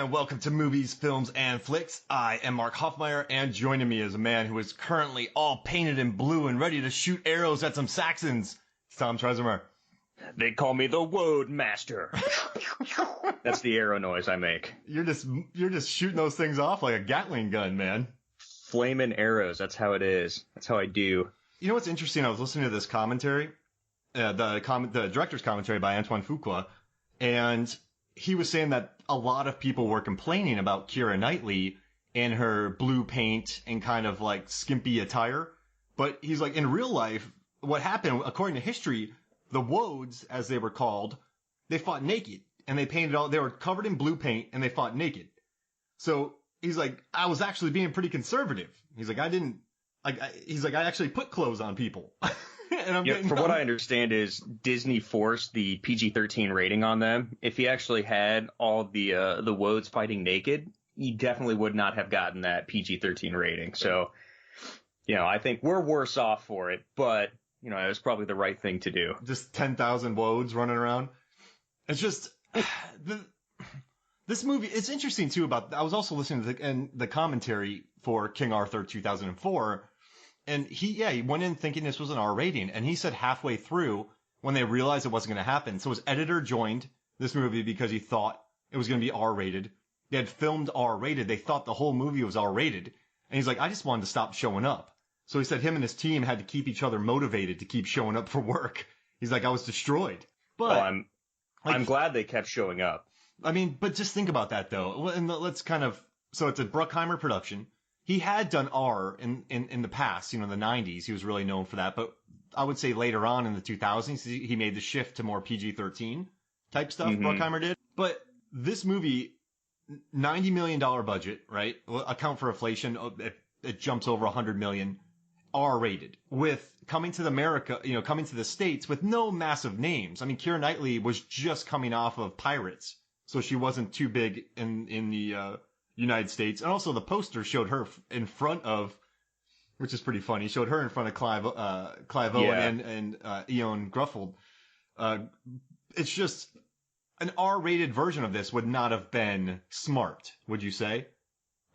and welcome to Movies, Films, and Flicks. I am Mark Hoffmeyer, and joining me is a man who is currently all painted in blue and ready to shoot arrows at some Saxons. It's Tom Trezemer. They call me the Woad Master. That's the arrow noise I make. You're just shooting those things off like a Gatling gun, man. Flaming arrows, that's how it is. That's how I do. You know what's interesting? I was listening to this commentary, the director's commentary by Antoine Fuqua, and he was saying that a lot of people were complaining about Keira Knightley and her blue paint and kind of like skimpy attire. But he's like, in real life, what happened, according to history, the Woads, as they were called, they fought naked and they were covered in blue paint and they fought naked. So he's like, I was actually being pretty conservative. He's like, I actually put clothes on people. And what I understand is Disney forced the PG-13 rating on them. If he actually had all the Woads fighting naked, he definitely would not have gotten that PG-13 rating. So, I think we're worse off for it, but, it was probably the right thing to do. Just 10,000 Woads running around. It's just, this movie, it's interesting too I was also listening to the commentary for King Arthur 2004, and he went in thinking this was an R rating, and he said halfway through, when they realized it wasn't going to happen, so his editor joined this movie because he thought it was going to be R rated. They had filmed R rated. They thought the whole movie was R rated. And he's like, I just wanted to stop showing up. So he said him and his team had to keep each other motivated to keep showing up for work. He's like, I was destroyed. But I'm glad they kept showing up. I mean, but just think about that though. And let's so it's a Bruckheimer production. He had done R in the past, the 90s. He was really known for that. But I would say later on in the 2000s, he made the shift to more PG-13 type stuff. Mm-hmm. Bruckheimer did. But this movie, $90 million budget, right? Account for inflation. It jumps over $100 million. R-rated, with coming to the States with no massive names. I mean, Keira Knightley was just coming off of Pirates, so she wasn't too big in the United States. And also the poster showed her in front of, which is pretty funny, showed her in front of Clive Owen and Eoin Gruffudd. It's just an R-rated version of this would not have been smart, would you say?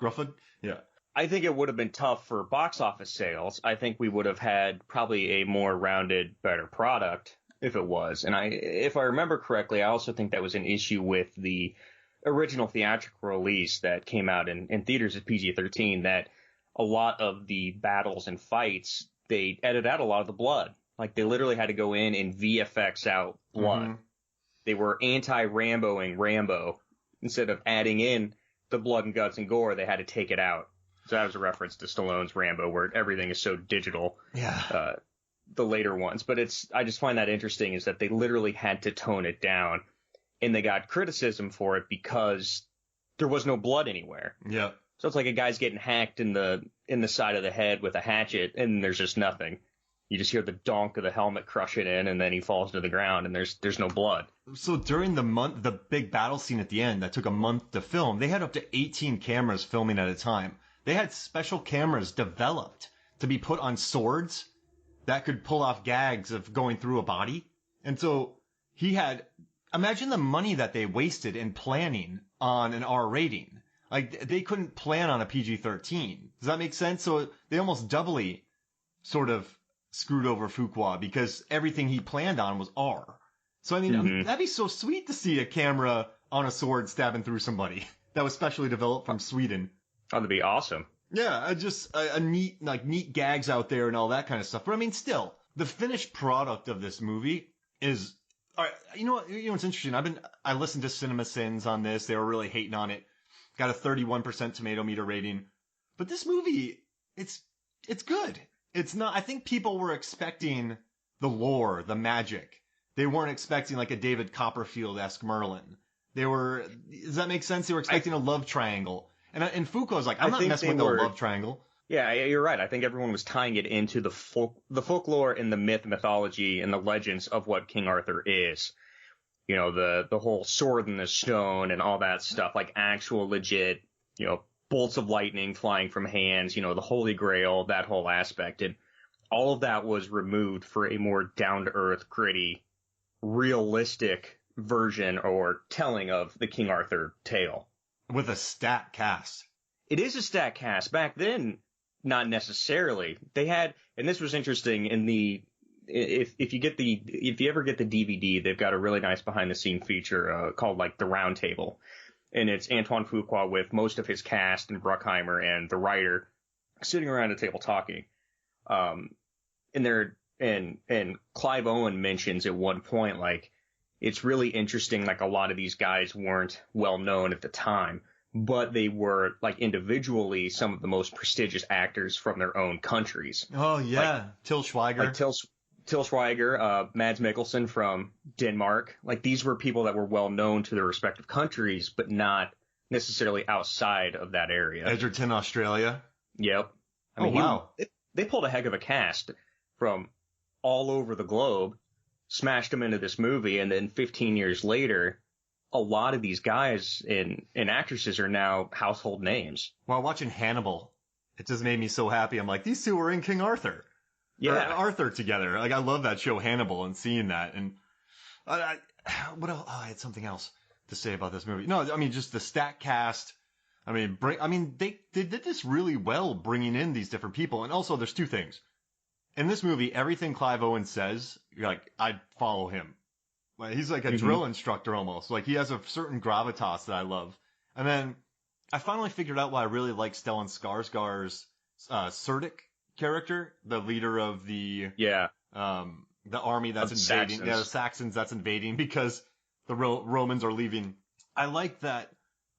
Gruffudd? Yeah. I think it would have been tough for box office sales. I think we would have had probably a more rounded, better product if it was. And if I remember correctly, I also think that was an issue with the original theatrical release that came out in theaters at PG-13, that a lot of the battles and fights, they edited out a lot of the blood. Like, they literally had to go in and VFX out blood. Mm-hmm. They were anti-Ramboing Rambo. Instead of adding in the blood and guts and gore, they had to take it out. So that was a reference to Stallone's Rambo, where everything is so digital. Yeah. The later ones. But I just find that interesting, is that they literally had to tone it down, and they got criticism for it because there was no blood anywhere. Yeah. So it's like a guy's getting hacked in the side of the head with a hatchet, and there's just nothing. You just hear the donk of the helmet crush it in, and then he falls to the ground, and there's no blood. So during the big battle scene at the end that took a month to film, they had up to 18 cameras filming at a time. They had special cameras developed to be put on swords that could pull off gags of going through a body. And so imagine the money that they wasted in planning on an R rating. Like, they couldn't plan on a PG-13. Does that make sense? So they almost doubly sort of screwed over Fuqua because everything he planned on was R. So, I mean, That'd be so sweet to see a camera on a sword stabbing through somebody that was specially developed from Sweden. Oh, that'd be awesome. Yeah, just a neat gags out there and all that kind of stuff. But I mean, still, the finished product of this movie is, all right. You know what's interesting? I listened to CinemaSins on this. They were really hating on it. Got a 31% tomato meter rating. But this movie, it's good. It's not. I think people were expecting the lore, the magic. They weren't expecting like a David Copperfield-esque Merlin. Does that make sense? They were expecting a love triangle. And Foucault's like, I'm not messing with no love triangle. Yeah, you're right. I think everyone was tying it into the folklore and the mythology and the legends of what King Arthur is. The whole sword in the stone and all that stuff, like actual legit, bolts of lightning flying from hands, the Holy Grail, that whole aspect. And all of that was removed for a more down-to-earth, gritty, realistic version or telling of the King Arthur tale. With a stacked cast. It is a stacked cast. Back then, not necessarily. They had, and this was interesting in the, if you ever get the DVD, they've got a really nice behind the scene feature called like The Round Table. And it's Antoine Fuqua with most of his cast and Bruckheimer and the writer sitting around a table talking. And Clive Owen mentions at one point, like, it's really interesting, like a lot of these guys weren't well known at the time, but they were like individually some of the most prestigious actors from their own countries. Oh yeah. Like, Till Schweiger. Like Till Schweiger, Mads Mikkelsen from Denmark. Like these were people that were well known to their respective countries, but not necessarily outside of that area. Edgerton, Australia. Yep. I mean, wow. They pulled a heck of a cast from all over the globe, smashed them into this movie, and then 15 years later, a lot of these guys and actresses are now household names. While watching Hannibal, it just made me so happy. I'm like, these two were in King Arthur. Yeah, Arthur together. Like I love that show Hannibal and seeing that. And what else? Oh, I had something else to say about this movie. No, I mean just the stacked cast. I mean, they did this really well, bringing in these different people. And also, there's two things in this movie. Everything Clive Owen says, you're like, I'd follow him. Like he's like a drill instructor almost. Like he has a certain gravitas that I love. And then I finally figured out why I really like Stellan Skarsgård's Surdik character, the leader of the army that's invading, Saxons. the Saxons that's invading because the Romans are leaving. I like that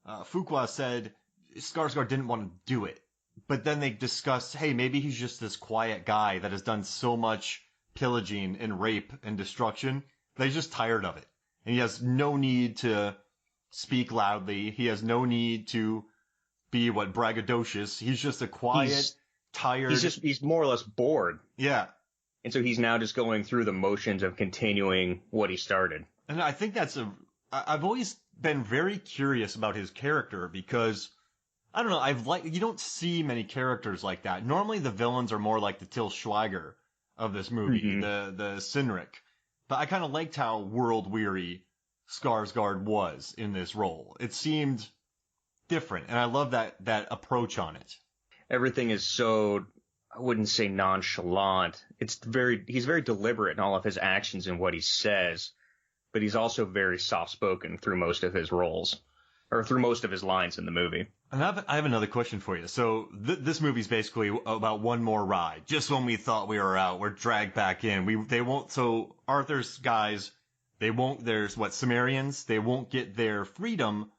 Fuqua said Skarsgård didn't want to do it, but then they discussed, hey, maybe he's just this quiet guy that has done so much pillaging and rape and destruction that he's just tired of it, and he has no need to speak loudly. He has no need to be braggadocious. He's just a quiet. Tired. He's more or less bored. Yeah. And so he's now just going through the motions of continuing what he started. And I think I've always been very curious about his character because, I don't know, you don't see many characters like that. Normally the villains are more like the Till Schweiger of this movie, the Cynric. But I kind of liked how world-weary Skarsgård was in this role. It seemed different, and I love that approach on it. Everything is so, I wouldn't say nonchalant. He's very deliberate in all of his actions and what he says, but he's also very soft-spoken through most of his roles, or through most of his lines in the movie. And I have another question for you. So this movie's basically about one more ride. Just when we thought we were out, we're dragged back in. So Arthur's guys, there's Cimmerians, they won't get their freedom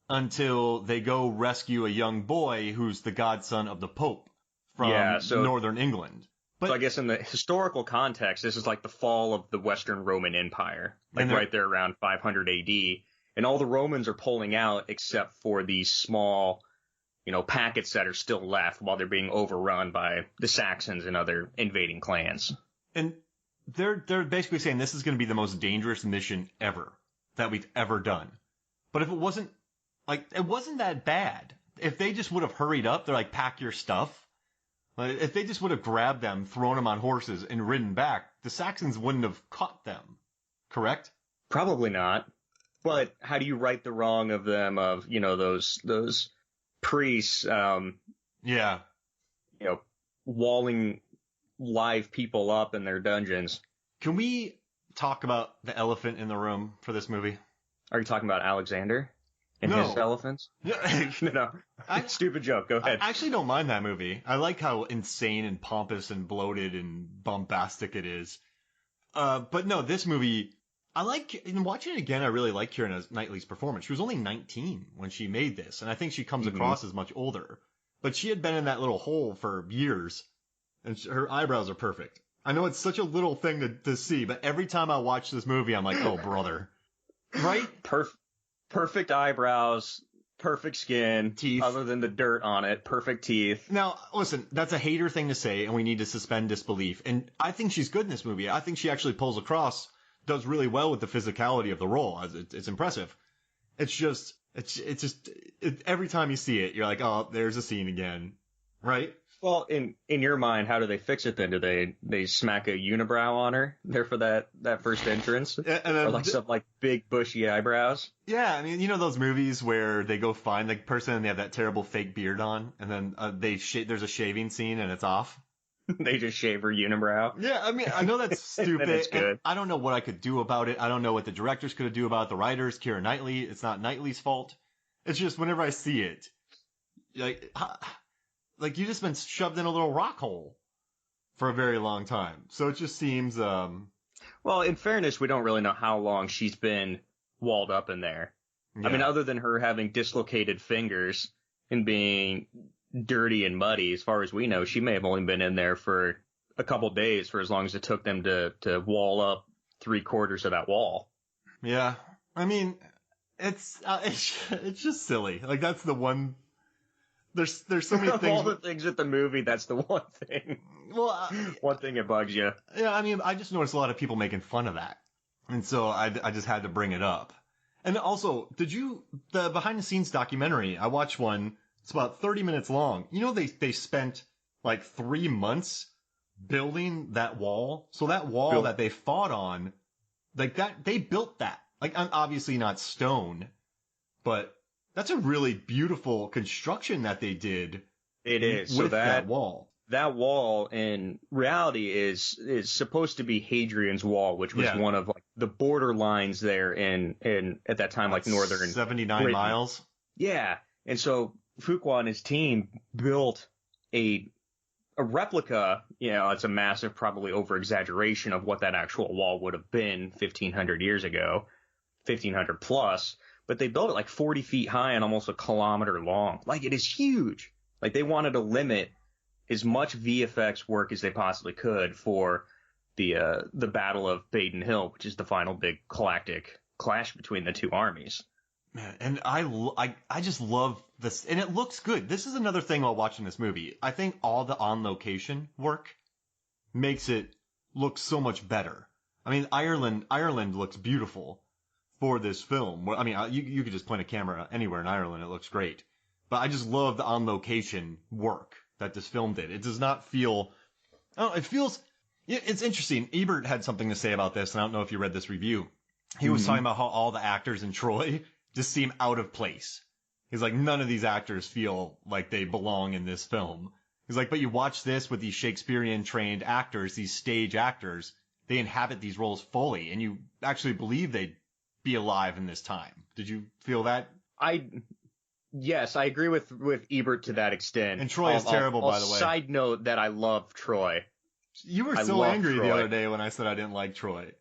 until they go rescue a young boy who's the godson of the Pope from northern England. But so I guess in the historical context, this is like the fall of the Western Roman Empire, like right there around 500 AD. And all the Romans are pulling out except for these small, packets that are still left while they're being overrun by the Saxons and other invading clans. And they're basically saying this is going to be the most dangerous mission ever that we've ever done. But if it wasn't that bad. If they just would have hurried up, they're like, pack your stuff. Like, if they just would have grabbed them, thrown them on horses, and ridden back, the Saxons wouldn't have caught them. Correct? Probably not. But how do you right the wrong of them, of, those priests, walling live people up in their dungeons? Can we talk about the elephant in the room for this movie? Are you talking about Alexander? And his elephants? No. Stupid joke. Go ahead. I actually don't mind that movie. I like how insane and pompous and bloated and bombastic it is. But no, this movie, in watching it again, I really like Keira Knightley's performance. She was only 19 when she made this, and I think she comes across as much older. But she had been in that little hole for years, and her eyebrows are perfect. I know it's such a little thing to see, but every time I watch this movie, I'm like, oh, brother. Right? Perfect eyebrows, perfect skin, teeth, other than the dirt on it, perfect teeth. Now, listen, that's a hater thing to say, and we need to suspend disbelief. And I think she's good in this movie. I think she actually pulls across, does really well with the physicality of the role. It's impressive. It's just every time you see it, you're like, oh, there's a scene again. right? Well, in your mind, how do they fix it then? Do they smack a unibrow on her there for that first entrance, And then, or like some like big bushy eyebrows? yeah, I mean, you know those movies where they go find the person and they have that terrible fake beard on, and then there's a shaving scene and it's off. They just shave her unibrow. Yeah, I mean, I know that's stupid. It's good. And I don't know what I could do about it. I don't know what the directors could do about it. The writers, Keira Knightley. It's not Knightley's fault. It's just whenever I see it, like you just been shoved in a little rock hole for a very long time. So it just seems. Well, in fairness, we don't really know how long she's been walled up in there. Yeah. I mean, other than her having dislocated fingers and being dirty and muddy, as far as we know, she may have only been in there for a couple days, for as long as it took them to wall up 3/4 of that wall. Yeah, I mean, it's just silly. Like that's the one. There's so many things. All the things at the movie, that's the one thing. Well, one thing that bugs you. Yeah, I mean, I just noticed a lot of people making fun of that, and so I just had to bring it up. And also, the behind the scenes documentary? I watched one. It's about 30 minutes long. You know, they spent like 3 months building that wall. So that wall that they fought on, like that, they built that. Like, obviously not stone, but that's a really beautiful construction that they did. It is. With so that wall. That wall in reality is supposed to be Hadrian's Wall, which was one of like the border lines there in at that time, like northern 79 Britain. miles. Yeah. And so Fuqua and his team built a replica, it's a massive, probably over exaggeration of what that actual wall would have been 1,500 years ago, 1,500 plus, but they built it like 40 feet high and almost a kilometer long. Like it is huge. Like they wanted to limit as much VFX work as they possibly could for the Battle of Baden Hill, which is the final big galactic clash between the two armies. Man, and I just love this, and it looks good. This is another thing while watching this movie. I think all the on-location work makes it look so much better. I mean, Ireland looks beautiful for this film. I mean, you could just point a camera anywhere in Ireland, it looks great. But I just love the on-location work that this film did. It does not feel, it feels, it's interesting. Ebert had something to say about this, and I don't know if you read this review. He was talking about how all the actors in Troy just seem out of place. He's like, none of these actors feel like they belong in this film. He's like, but you watch this with these Shakespearean trained actors, these stage actors, they inhabit these roles fully, and you actually believe they'd be alive in this time. Did you feel that? Yes, I agree with Ebert to that extent. And Troy is terrible, by the way. Side note that I love Troy. You were so angry the other day when I said I didn't like Troy.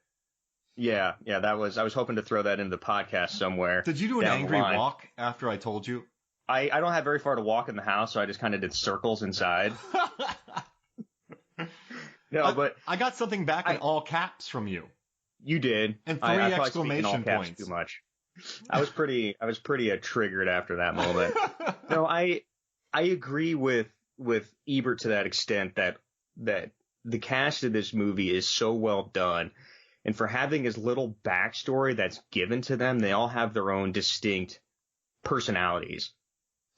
Yeah, I was hoping to throw that into the podcast somewhere. Did you do an angry walk after I told you? I don't have very far to walk in the house, so I just kind of did circles inside. But I got something back in all caps from you. You did. And 3 exclamation points. Too much. I was pretty triggered after that moment. No, I agree with Ebert to that extent that the cast of this movie is so well done. And for having as little backstory that's given to them, they all have their own distinct personalities.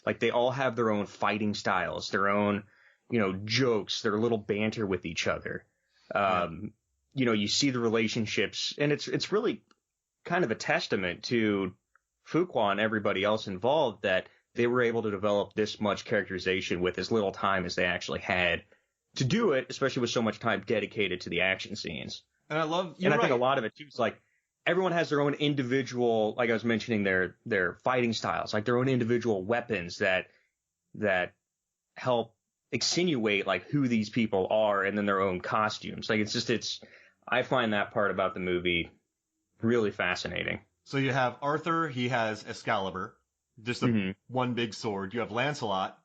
Like they all have their own fighting styles, their own, jokes, their little banter with each other. You see the relationships, and it's really kind of a testament to Fuqua and everybody else involved that they were able to develop this much characterization with as little time as they actually had to do it, especially with so much time dedicated to the action scenes. And I love, I think a lot of it too is like everyone has their own individual, like I was mentioning, their fighting styles, like their own individual weapons that help extenuate like who these people are, and then their own costumes. Like I find that part about the movie really fascinating. So you have Arthur, he has Excalibur, just one big sword. You have Lancelot,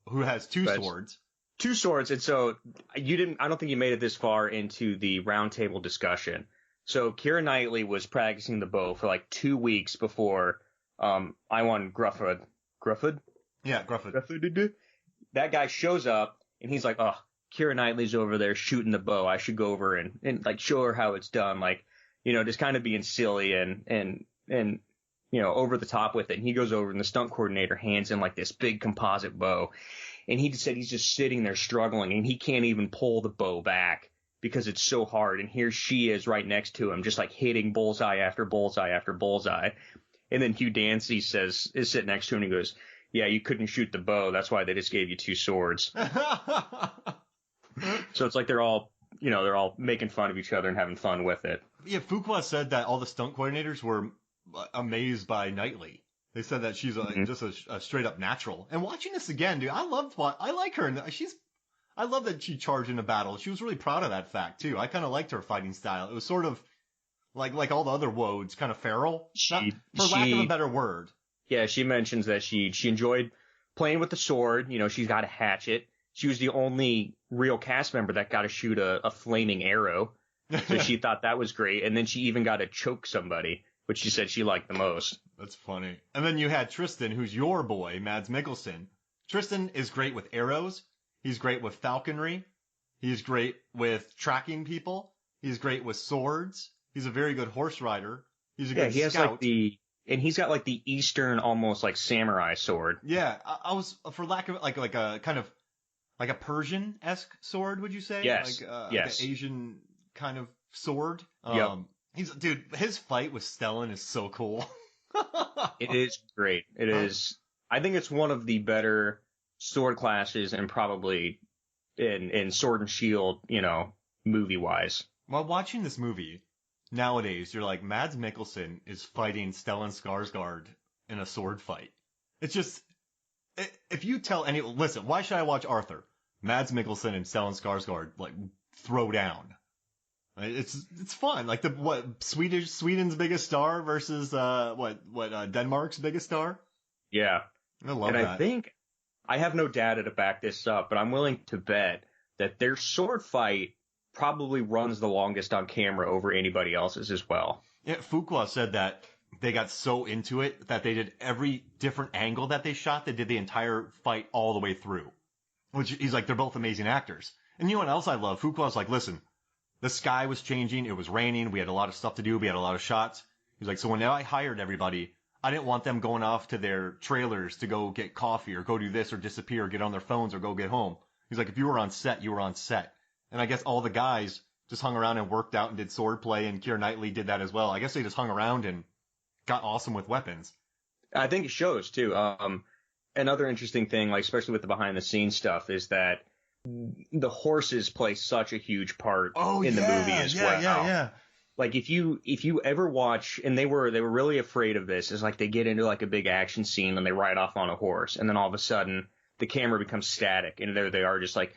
who has two swords. Two swords, and so I don't think you made it this far into the round table discussion. So Keira Knightley was practicing the bow for like 2 weeks before Iwan Gruffud. Gruffud? Yeah, Gruffud. That guy shows up, and he's like, oh, Keira Knightley's over there shooting the bow. I should go over and like show her how it's done. Like, just kind of being silly and over the top with it. And he goes over, and the stunt coordinator hands him like this big composite bow. And he said he's just sitting there struggling, and he can't even pull the bow back because it's so hard. And here she is right next to him, just like hitting bullseye after bullseye after bullseye. And then Hugh Dancy is sitting next to him and he goes, yeah, you couldn't shoot the bow. That's why they just gave you 2 swords. So it's like they're all making fun of each other and having fun with it. Yeah, Fuqua said that all the stunt coordinators were amazed by Knightley. They said that she's just a straight up natural. And watching this again, dude, I like her. And I love that she charged into battle. She was really proud of that fact too. I kind of liked her fighting style. It was sort of like all the other woads, kind of feral, for lack of a better word. Yeah, she mentions that she enjoyed playing with the sword. You know, she's got a hatchet. She was the only real cast member that got to shoot a flaming arrow. So she thought that was great. And then she even got to choke somebody, which she said she liked the most. That's funny. And then you had Tristan, who's your boy, Mads Mikkelsen. Tristan is great with arrows. He's great with falconry. He's great with tracking people. He's great with swords. He's a very good horse rider. He's a good scout. And he's got like the Eastern, almost like samurai sword. Yeah, I was, for lack of like a kind of like a Persian-esque sword, would you say? Yes. Like an Asian kind of sword. Yep. Dude, his fight with Stellan is so cool. It is great. It is. I think it's one of the better sword classes, and probably in Sword and Shield, movie wise. While watching this movie nowadays, you're like, Mads Mikkelsen is fighting Stellan Skarsgård in a sword fight. It's just, if you tell listen, why should I watch Arthur? Mads Mikkelsen and Stellan Skarsgård like throw down. It's fun. Like Sweden's biggest star versus Denmark's biggest star. Yeah, I love that. And I think I have no data to back this up, but I'm willing to bet that their sword fight probably runs the longest on camera over anybody else's as well. Yeah, Fuqua said that they got so into it that they did every different angle that they shot. They did the entire fight all the way through. Which he's like, they're both amazing actors. And you know what else I love? Fuqua's like, listen. The sky was changing. It was raining. We had a lot of stuff to do. We had a lot of shots. He's like, so when I hired everybody, I didn't want them going off to their trailers to go get coffee or go do this or disappear or get on their phones or go get home. He's like, if you were on set, you were on set. And I guess all the guys just hung around and worked out and did sword play, and Keira Knightley did that as well. I guess they just hung around and got awesome with weapons. I think it shows too. Another interesting thing, like especially with the behind the scenes stuff, is that the horses play such a huge part in the movie as well. Yeah. Like if you ever watch, and they were really afraid of this, is like they get into like a big action scene and they ride off on a horse, and then all of a sudden the camera becomes static, and there they are, just like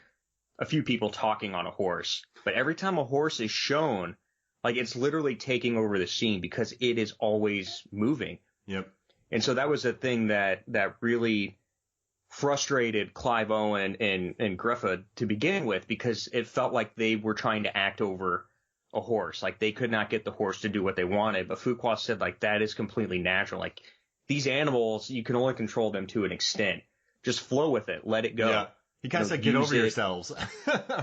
a few people talking on a horse. But every time a horse is shown, like it's literally taking over the scene because it is always moving. Yep. And so that was a thing that really frustrated Clive Owen and Gruffa to begin with, because it felt like they were trying to act over a horse. Like they could not get the horse to do what they wanted. But Fuqua said like that is completely natural. Like these animals, you can only control them to an extent. Just flow with it. Let it go. Yeah. He kind of said, get over yourselves.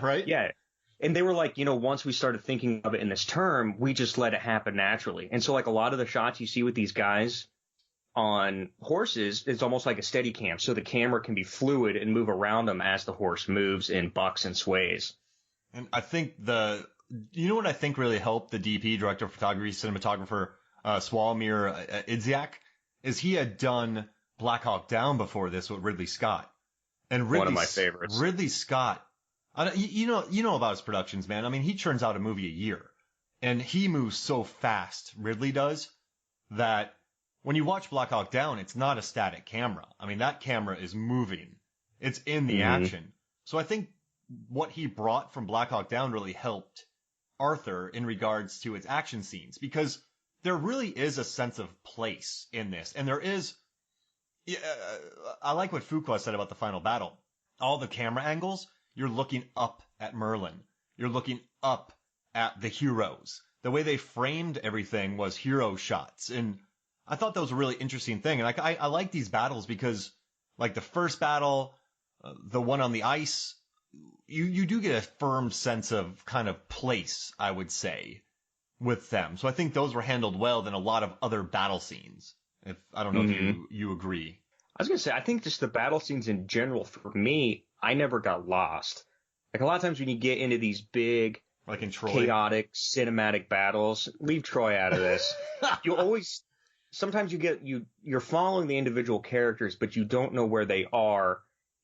Right? Yeah. And they were like, once we started thinking of it in this term, we just let it happen naturally. And so like a lot of the shots you see with these guys on horses, it's almost like a steady cam. So the camera can be fluid and move around them as the horse moves and bucks and sways. And I think you know what I think really helped the DP, director of photography, cinematographer, Sławomir Idziak, is he had done Black Hawk Down before this with Ridley Scott. And one of my favorites. Ridley Scott, you know about his productions, man. I mean, he churns out a movie a year. And he moves so fast, Ridley does, that when you watch Black Hawk Down, it's not a static camera. I mean, that camera is moving. It's in the action. So I think what he brought from Black Hawk Down really helped Arthur in regards to its action scenes, because there really is a sense of place in this. And there is, I like what Fuqua said about the final battle. All the camera angles, you're looking up at Merlin. You're looking up at the heroes. The way they framed everything was hero shots. And I thought that was a really interesting thing. And I like these battles because, like the first battle, the one on the ice, you do get a firm sense of kind of place, I would say, with them. So I think those were handled well than a lot of other battle scenes. I don't know if you agree. I was going to say, I think just the battle scenes in general, for me, I never got lost. Like a lot of times when you get into these big, Like in Troy. chaotic, cinematic battles, leave Troy out of this. You always, sometimes you're following the individual characters, but you don't know where they are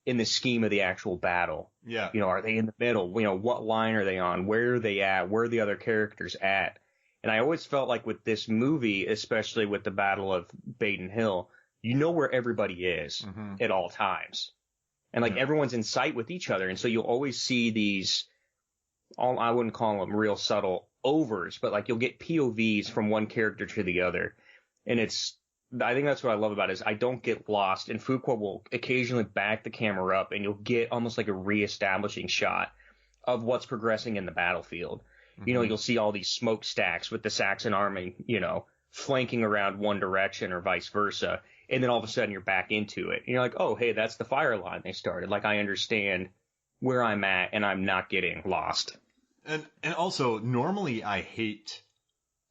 in the scheme of the actual battle. Yeah. You know, are they in the middle? You know, what line are they on? Where are they at? Where are the other characters at? And I always felt like with this movie, especially with the Battle of Baden Hill, you know where everybody is at all times. And like everyone's in sight with each other. And so you'll always see these, I wouldn't call them real subtle overs, but like you'll get POVs from one character to the other. And I think that's what I love about it is I don't get lost, and Fuqua will occasionally back the camera up and you'll get almost like a reestablishing shot of what's progressing in the battlefield. You know, you'll see all these smokestacks with the Saxon army, you know, flanking around one direction or vice versa. And then all of a sudden you're back into it. And you're like, oh, hey, that's the fire line they started. Like I understand where I'm at and I'm not getting lost. And also, normally I hate...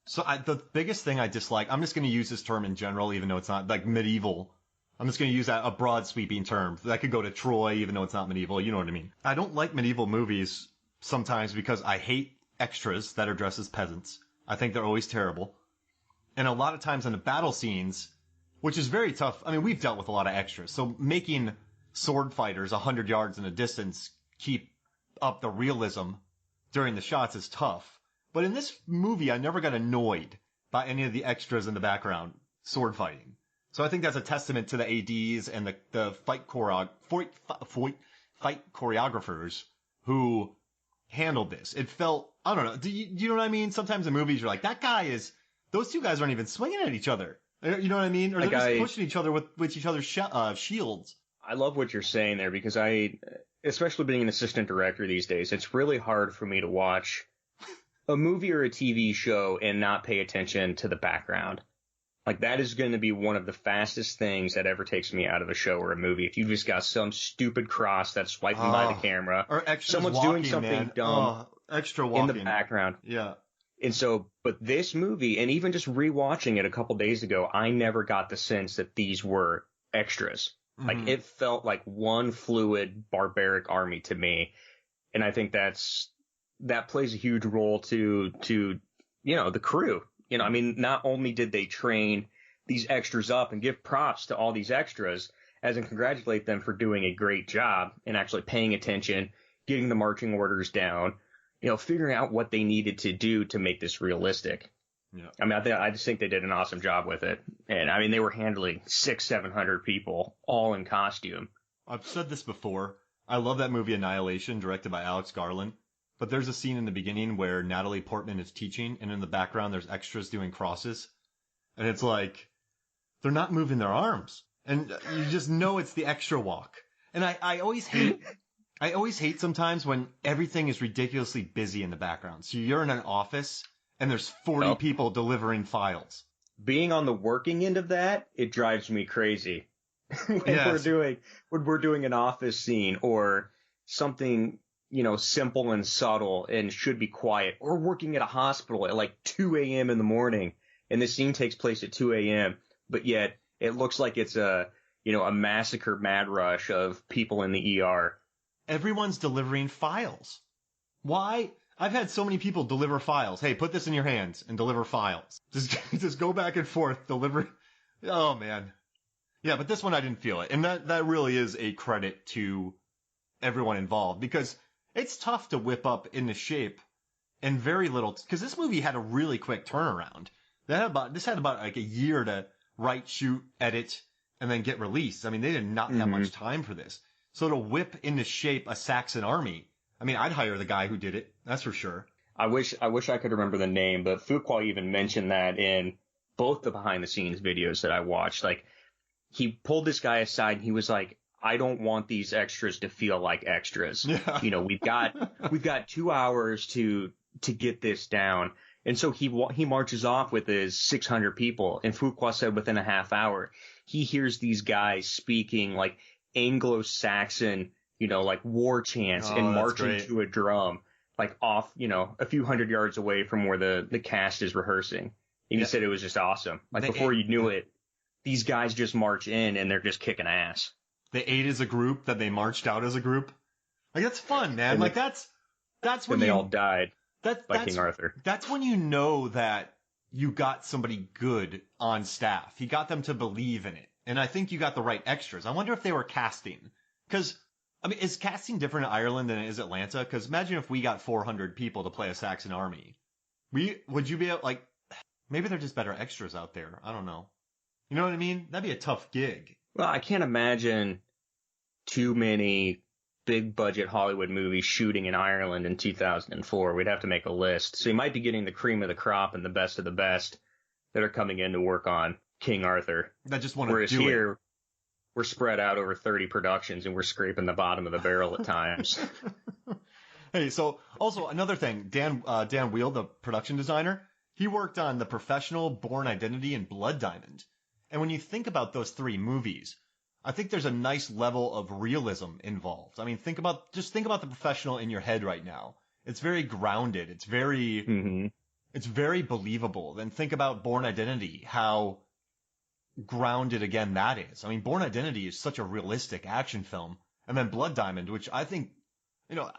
So the biggest thing I dislike, I'm just going to use this term in general, even though it's not like medieval. I'm just going to use a broad sweeping term. That could go to Troy, even though it's not medieval. You know what I mean? I don't like medieval movies sometimes because I hate extras that are dressed as peasants. I think they're always terrible. And a lot of times in the battle scenes, which is very tough. I mean, we've dealt with a lot of extras. So making sword fighters 100 yards in a distance keep up the realism during the shots is tough. But in this movie, I never got annoyed by any of the extras in the background sword fighting. So I think that's a testament to the ADs and the fight choreographers who handled this. It felt, I don't know, do you know what I mean? Sometimes in movies, you're like, those two guys aren't even swinging at each other. You know what I mean? Or they're just pushing each other with each other's shields. I love what you're saying there because especially being an assistant director these days, it's really hard for me to watch a movie or a TV show and not pay attention to the background. Like that is going to be one of the fastest things that ever takes me out of a show or a movie. If you've just got some stupid cross that's swiping by the camera, or someone's walking, doing something dumb extra walking in the background. Yeah. And so, but this movie, and even just rewatching it a couple days ago, I never got the sense that these were extras. Like it felt like one fluid, barbaric army to me. And I think that plays a huge role to, you know, the crew. You know, I mean, not only did they train these extras up and give props to all these extras, as in congratulate them for doing a great job and actually paying attention, getting the marching orders down, you know, figuring out what they needed to do to make this realistic. Yeah. I mean, I just think they did an awesome job with it. And I mean, they were handling 600-700 people all in costume. I've said this before. I love that movie Annihilation, directed by Alex Garland. But there's a scene in the beginning where Natalie Portman is teaching, and in the background there's extras doing crosses. And it's like, they're not moving their arms. And you just know it's the extra walk. And I always hate sometimes when everything is ridiculously busy in the background. So you're in an office, and there's 40 people delivering files. Being on the working end of that, it drives me crazy. when we're doing an office scene or something, you know, simple and subtle and should be quiet, or working at a hospital at like 2 a.m. in the morning, and this scene takes place at 2 a.m., but yet it looks like it's a massacre mad rush of people in the ER. Everyone's delivering files. Why? I've had so many people deliver files. Hey, put this in your hands and deliver files. Just go back and forth, deliver. Oh, man. Yeah, but this one I didn't feel it. And that really is a credit to everyone involved, because it's tough to whip up into shape in very little, because this movie had a really quick turnaround. This had about like a year to write, shoot, edit, and then get released. I mean, they did not have much time for this. So to whip into shape a Saxon army, I mean, I'd hire the guy who did it. That's for sure. I wish I could remember the name, but Fuqua even mentioned that in both the behind the scenes videos that I watched. Like, he pulled this guy aside and he was like, I don't want these extras to feel like extras. Yeah. You know, we've got 2 hours to get this down. And so he marches off with his 600 people, and Fuqua said within a half hour, he hears these guys speaking like Anglo-Saxon, you know, like war chants and marching to a drum, like off, you know, a few hundred yards away from where the cast is rehearsing. And he said it was just awesome. Like before you knew it, these guys just march in and they're just kicking ass. They ate as a group, then they marched out as a group. Like, that's fun, man. And like, that's when they all died by that's King Arthur. That's when you know that you got somebody good on staff. He got them to believe in it. And I think you got the right extras. I wonder if they were casting. Because, I mean, is casting different in Ireland than it is Atlanta? Because imagine if we got 400 people to play a Saxon army. Would you be able, like, maybe they're just better extras out there. I don't know. You know what I mean? That'd be a tough gig. Well, I can't imagine too many big budget Hollywood movies shooting in Ireland in 2004. We'd have to make a list. So you might be getting the cream of the crop and the best of the best that are coming in to work on King Arthur. I just want to Whereas do here, it. we're spread out over 30 productions and we're scraping the bottom of the barrel at times. Hey, so also another thing, Dan Wheel, the production designer, he worked on The Professional, Born Identity, and Blood Diamond. And when you think about those three movies, I think there's a nice level of realism involved. I mean, think about The Professional in your head right now. It's very grounded. It's very it's very believable. Then think about Born Identity, how grounded again that is. I mean, Born Identity is such a realistic action film. And then Blood Diamond, which I think, you know,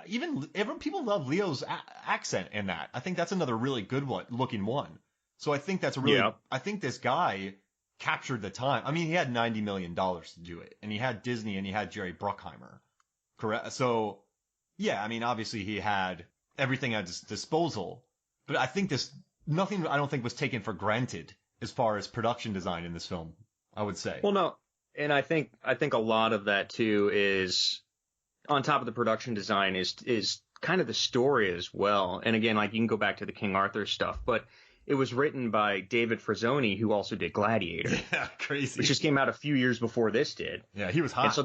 people love Leo's accent in that. I think that's another really good looking one. So I think that's I think this guy captured the time. I mean, he had $90 million to do it, and he had Disney and he had Jerry Bruckheimer. Correct. So yeah, I mean, obviously he had everything at his disposal, but I think nothing I don't think was taken for granted as far as production design in this film, I would say. Well, no. And I think a lot of that too is on top of the production design is kind of the story as well. And again, like you can go back to the King Arthur stuff, but it was written by David Frazzoni, who also did Gladiator. Yeah, crazy. Which just came out a few years before this did. Yeah, he was hot.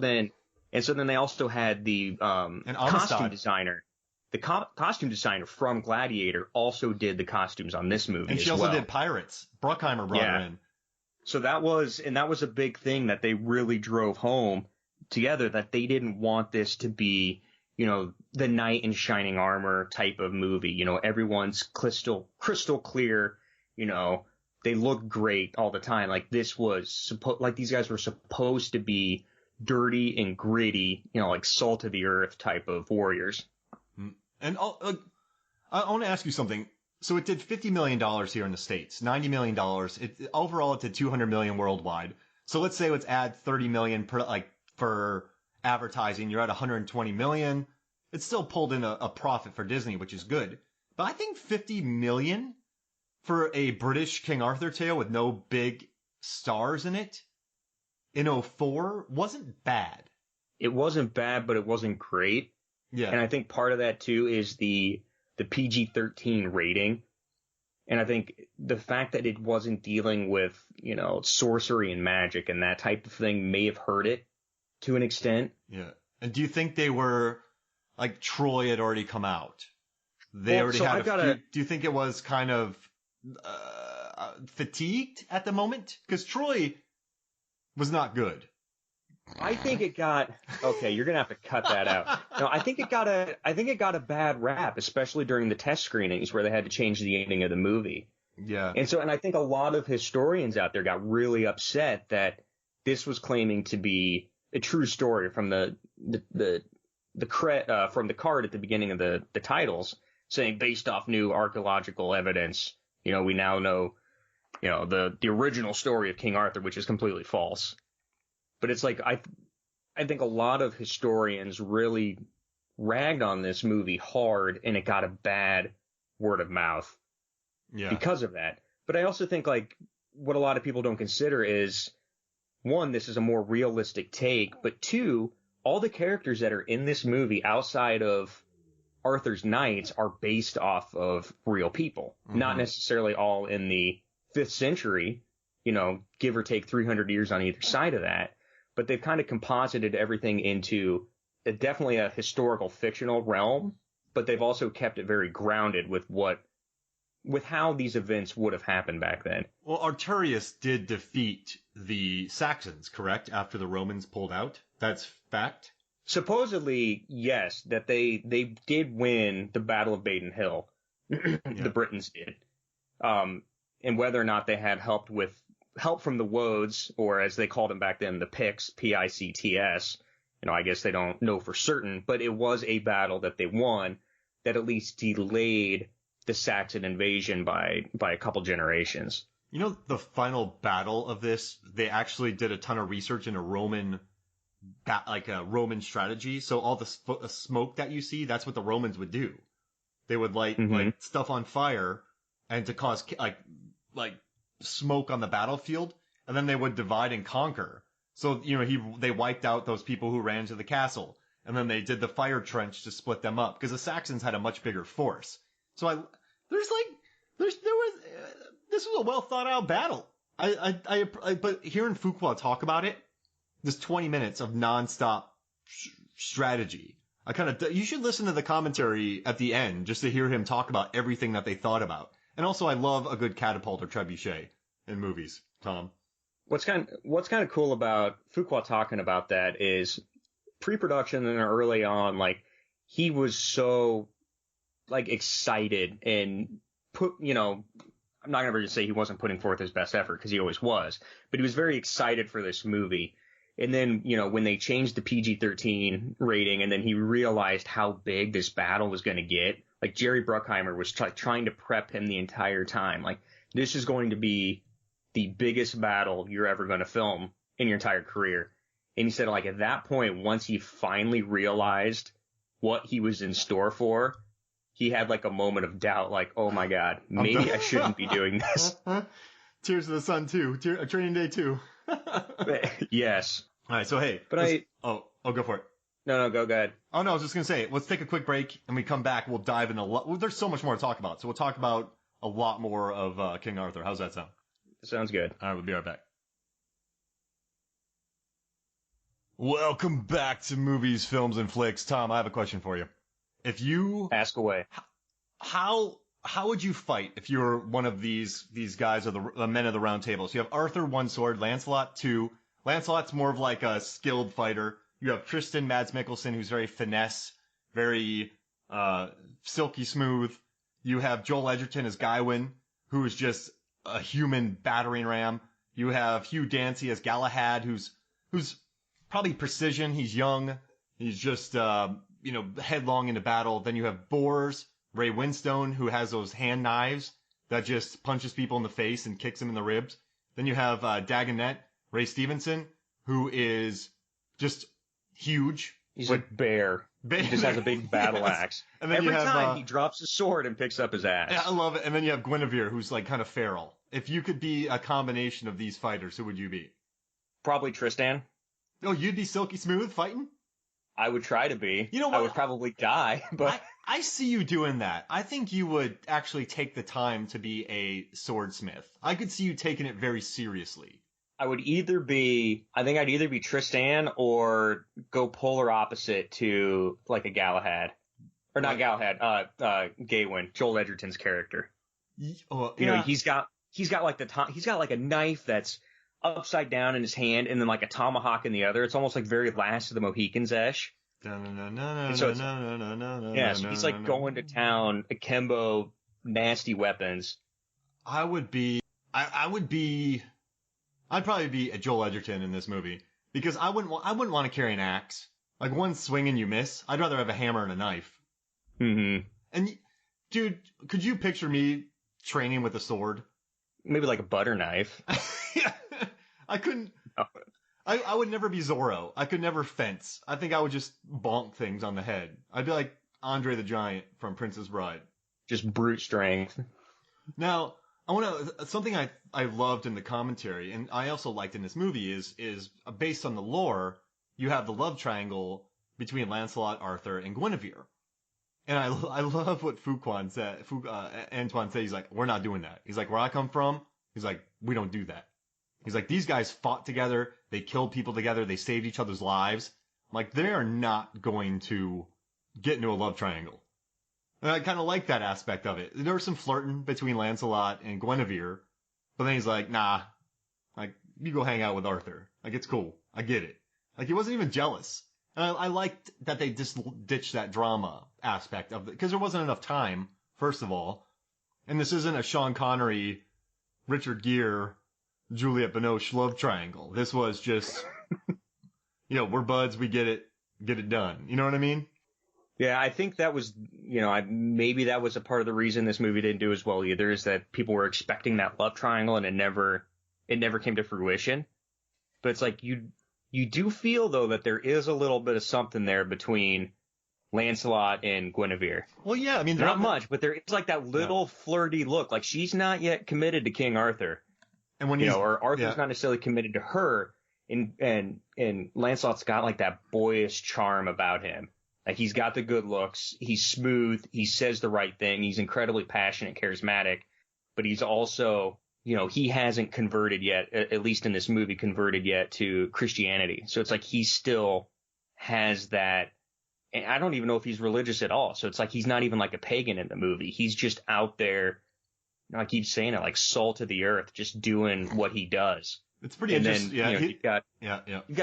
And so then they also had the costume designer. The costume designer from Gladiator also did the costumes on this movie. And she also did Pirates. Bruckheimer brought her in. So that was a big thing that they really drove home together, that they didn't want this to be, you know, the knight in shining armor type of movie. You know, everyone's crystal clear. You know, they look great all the time. Like this was like these guys were supposed to be dirty and gritty, you know, like salt of the earth type of warriors. And I want to ask you something. So it did $50 million here in the States, $90 million. Overall, it did $200 million worldwide. So let's say let's add $30 million for advertising. You're at $120 million. It still pulled in a profit for Disney, which is good. But I think $50 million for a British King Arthur tale with no big stars in it in 2004 wasn't bad. It wasn't bad, but it wasn't great. Yeah. And I think part of that too is the PG-13 rating. And I think the fact that it wasn't dealing with, you know, sorcery and magic and that type of thing may have hurt it to an extent. Yeah. And do you think they were, like, Troy had already come out? They already had do you think it was kind of fatigued at the moment? Because Troy was not good. I think it got okay. You're gonna have to cut that out. No, I think it got a bad rap, especially during the test screenings where they had to change the ending of the movie. Yeah. And I think a lot of historians out there got really upset that this was claiming to be a true story from the card at the beginning of the titles, saying based off new archaeological evidence. You know, we now know, you know, the original story of King Arthur, which is completely false. But it's like I think a lot of historians really ragged on this movie hard, and it got a bad word of mouth because of that. But I also think, like, what a lot of people don't consider is, one, this is a more realistic take, but two, all the characters that are in this movie outside of Arthur's knights are based off of real people, not necessarily all in the 5th century, you know, give or take 300 years on either side of that. But they've kind of composited everything into definitely a historical fictional realm, but they've also kept it very grounded with how these events would have happened back then. Well, Arturius did defeat the Saxons, correct? After the Romans pulled out? That's fact? Supposedly, yes, that they did win the Battle of Baden Hill. The Britons did. And whether or not they had helped with help from the Woads, or as they called them back then, the Picts, Picts. I guess they don't know for certain, but it was a battle that they won that at least delayed the Saxon invasion by a couple generations. The final battle of this, they actually did a ton of research into Roman strategy. So all the smoke that you see, that's what the Romans would do. They would light like stuff on fire and to cause like smoke on the battlefield, and then they would divide and conquer. So they wiped out those people who ran to the castle, and then they did the fire trench to split them up because the Saxons had a much bigger force. So this was a well thought out battle. But hearing Fuqua talk about it, this 20 minutes of nonstop strategy. You should listen to the commentary at the end just to hear him talk about everything that they thought about. And also, I love a good catapult or trebuchet in movies, Tom. What's kind of cool about Fuqua talking about that is pre-production and early on, like, he was so, like, excited and I'm not going to say he wasn't putting forth his best effort because he always was, but he was very excited for this movie. And then, when they changed the PG-13 rating and then he realized how big this battle was going to get, like Jerry Bruckheimer was trying to prep him the entire time. Like, this is going to be the biggest battle you're ever going to film in your entire career. And he said, like, at that point, once he finally realized what he was in store for, he had like a moment of doubt, like, oh my God, maybe I shouldn't be doing this. Tears of the Sun 2, Training Day 2. Yes. All right, so hey. But go for it. No, go ahead. Oh, no, I was just going to say, let's take a quick break, and we come back, we'll dive into there's so much more to talk about, so we'll talk about a lot more of King Arthur. How's that sound? Sounds good. All right, we'll be right back. Welcome back to Movies, Films, and Flicks. Tom, I have a question for you. If you... Ask away. How would you fight if you were one of these guys, or the men of the round table? So you have Arthur, one sword, Lancelot, two. Lancelot's more of like a skilled fighter. You have Tristan, Mads Mikkelsen, who's very finesse, very silky smooth. You have Joel Edgerton as Gawain, who is just a human battering ram. You have Hugh Dancy as Galahad, who's probably precision. He's young. He's just headlong into battle. Then you have Bors, Ray Winstone, who has those hand knives that just punches people in the face and kicks them in the ribs. Then you have Dagonet, Ray Stevenson, who is just huge. He's a bear. He just has a big battle axe. And then every time he drops his sword and picks up his axe. Yeah, I love it. And then you have Guinevere, who's like kind of feral. If you could be a combination of these fighters, who would you be? Probably Tristan. Oh, you'd be silky smooth fighting? I would try to be. You know what? I would probably die, but I see you doing that. I think you would actually take the time to be a swordsmith. I could see you taking it very seriously. I'd either be Tristan or go polar opposite to like a Galahad. Or not Galahad, Gawain, Joel Edgerton's character. He's got like a knife that's upside down in his hand and then like a tomahawk in the other. It's almost like very Last of the Mohicans-ish. So he's like going to town, akimbo, nasty weapons. I'd probably be a Joel Edgerton in this movie because I wouldn't want to carry an axe. Like one swing and you miss. I'd rather have a hammer and a knife. Mm-hmm. And dude, could you picture me training with a sword? Maybe like a butter knife. I couldn't. I would never be Zorro. I could never fence. I think I would just bonk things on the head. I'd be like Andre the Giant from Princess Bride. Just brute strength. Now, something I loved in the commentary, and I also liked in this movie, is based on the lore, you have the love triangle between Lancelot, Arthur, and Guinevere. And I love what Antoine said. He's like, we're not doing that. He's like, where I come from, he's like, we don't do that. He's like, these guys fought together, they killed people together, they saved each other's lives. I'm like, they are not going to get into a love triangle. And I kind of like that aspect of it. There was some flirting between Lancelot and Guinevere, but then he's like, nah, like, you go hang out with Arthur. Like, it's cool. I get it. Like, he wasn't even jealous. And I liked that they just ditched that drama aspect of it, because there wasn't enough time, first of all. And this isn't a Sean Connery, Richard Gere Juliette Binoche love triangle. This was just, we're buds, we get it done. You know what I mean? Yeah, I think that was, maybe that was a part of the reason this movie didn't do as well either, is that people were expecting that love triangle and it never came to fruition. But it's like you do feel though that there is a little bit of something there between Lancelot and Guinevere. Well, yeah, I mean, not much, but there is like that little flirty look, like she's not yet committed to King Arthur, and when or Arthur's not necessarily committed to her, and Lancelot's got like that boyish charm about him. Like he's got the good looks, he's smooth, he says the right thing, he's incredibly passionate, charismatic, but he's also, he hasn't converted yet, at least in this movie, to Christianity. So it's like he still has that, and I don't even know if he's religious at all. So it's like he's not even like a pagan in the movie. He's just out there, I keep saying it, like salt of the earth, just doing what he does. It's pretty interesting. Then, you've got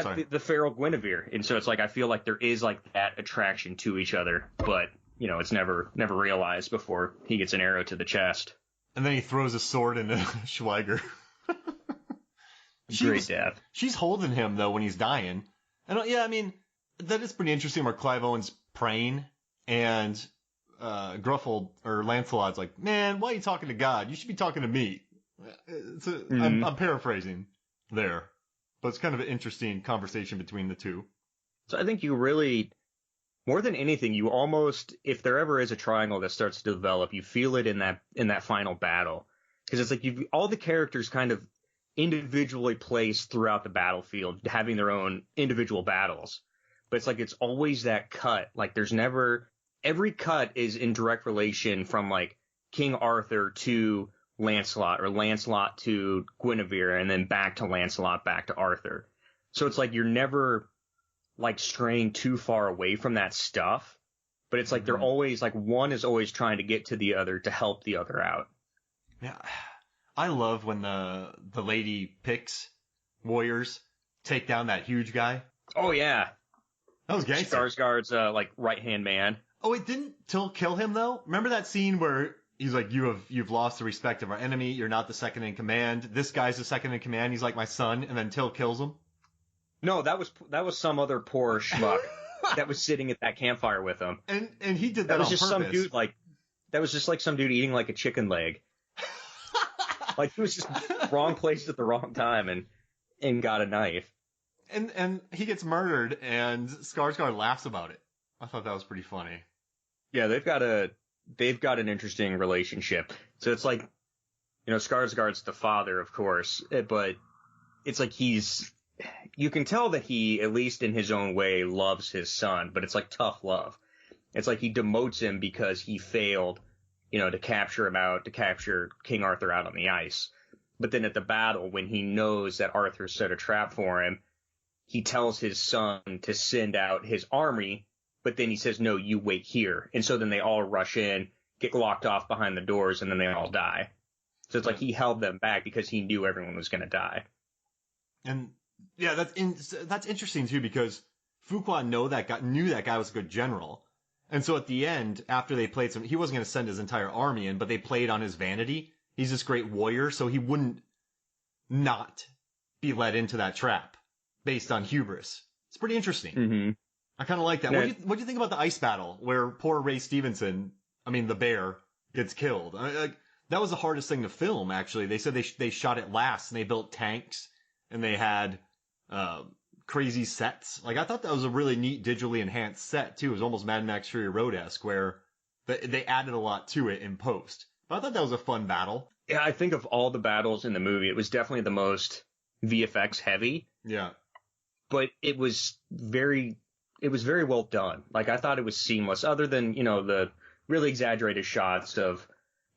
Sorry. the feral Guinevere, and so it's like I feel like there is like that attraction to each other, but it's never realized before he gets an arrow to the chest. And then he throws a sword into Schweiger. Great death. She's holding him though when he's dying, and I mean that is pretty interesting. Where Clive Owen's praying, and Gruffle or Lancelot's like, "Man, why are you talking to God? You should be talking to me." I'm paraphrasing there, but it's kind of an interesting conversation between the two. So I think you really, more than anything, you almost, if there ever is a triangle that starts to develop, you feel it in that final battle, because it's like all the characters kind of individually placed throughout the battlefield, having their own individual battles, but it's like it's always that cut. Like there's never, every cut is in direct relation from like King Arthur to Lancelot, or Lancelot to Guinevere, and then back to Lancelot, back to Arthur. So it's like you're never like straying too far away from that stuff, but it's like they're always like one is always trying to get to the other to help the other out. Yeah, I love when the lady picks warriors take down that huge guy. Oh yeah, that was gangster. Skarsgård's like right hand man. Oh, it didn't Till kill him though. Remember that scene where he's like, you've lost the respect of our enemy. You're not the second in command. This guy's the second in command. He's like my son. And then Till kills him. No, that was some other poor schmuck that was sitting at that campfire with him. And he did that was on just purpose. some dude that was just like some dude eating like a chicken leg. Like he was just wrong place at the wrong time and got a knife. And he gets murdered and Skarsgård laughs about it. I thought that was pretty funny. Yeah, they've got an interesting relationship. So it's like, Skarsgård's the father, of course, but it's like you can tell that he, at least in his own way, loves his son, but it's like tough love. It's like he demotes him because he failed, to capture King Arthur out on the ice. But then at the battle, when he knows that Arthur set a trap for him, he tells his son to send out his army, but then he says, no, you wait here. And so then they all rush in, get locked off behind the doors, and then they all die. So it's like he held them back because he knew everyone was going to die. And yeah, that's interesting too, because Fuqua knew that guy was a good general. And so at the end, after they played he wasn't going to send his entire army in, but they played on his vanity. He's this great warrior, so he wouldn't not be led into that trap based on hubris. It's pretty interesting. Mm-hmm. I kind of like that. Yeah. What do you think about the ice battle where poor Ray Stevenson, the bear, gets killed? That was the hardest thing to film, actually. They said they shot it last, and they built tanks, and they had crazy sets. Like, I thought that was a really neat digitally enhanced set, too. It was almost Mad Max Fury Road-esque, where they added a lot to it in post. But I thought that was a fun battle. Yeah, I think of all the battles in the movie, it was definitely the most VFX heavy. Yeah. But it was very well done. Like, I thought it was seamless, other than, the really exaggerated shots of,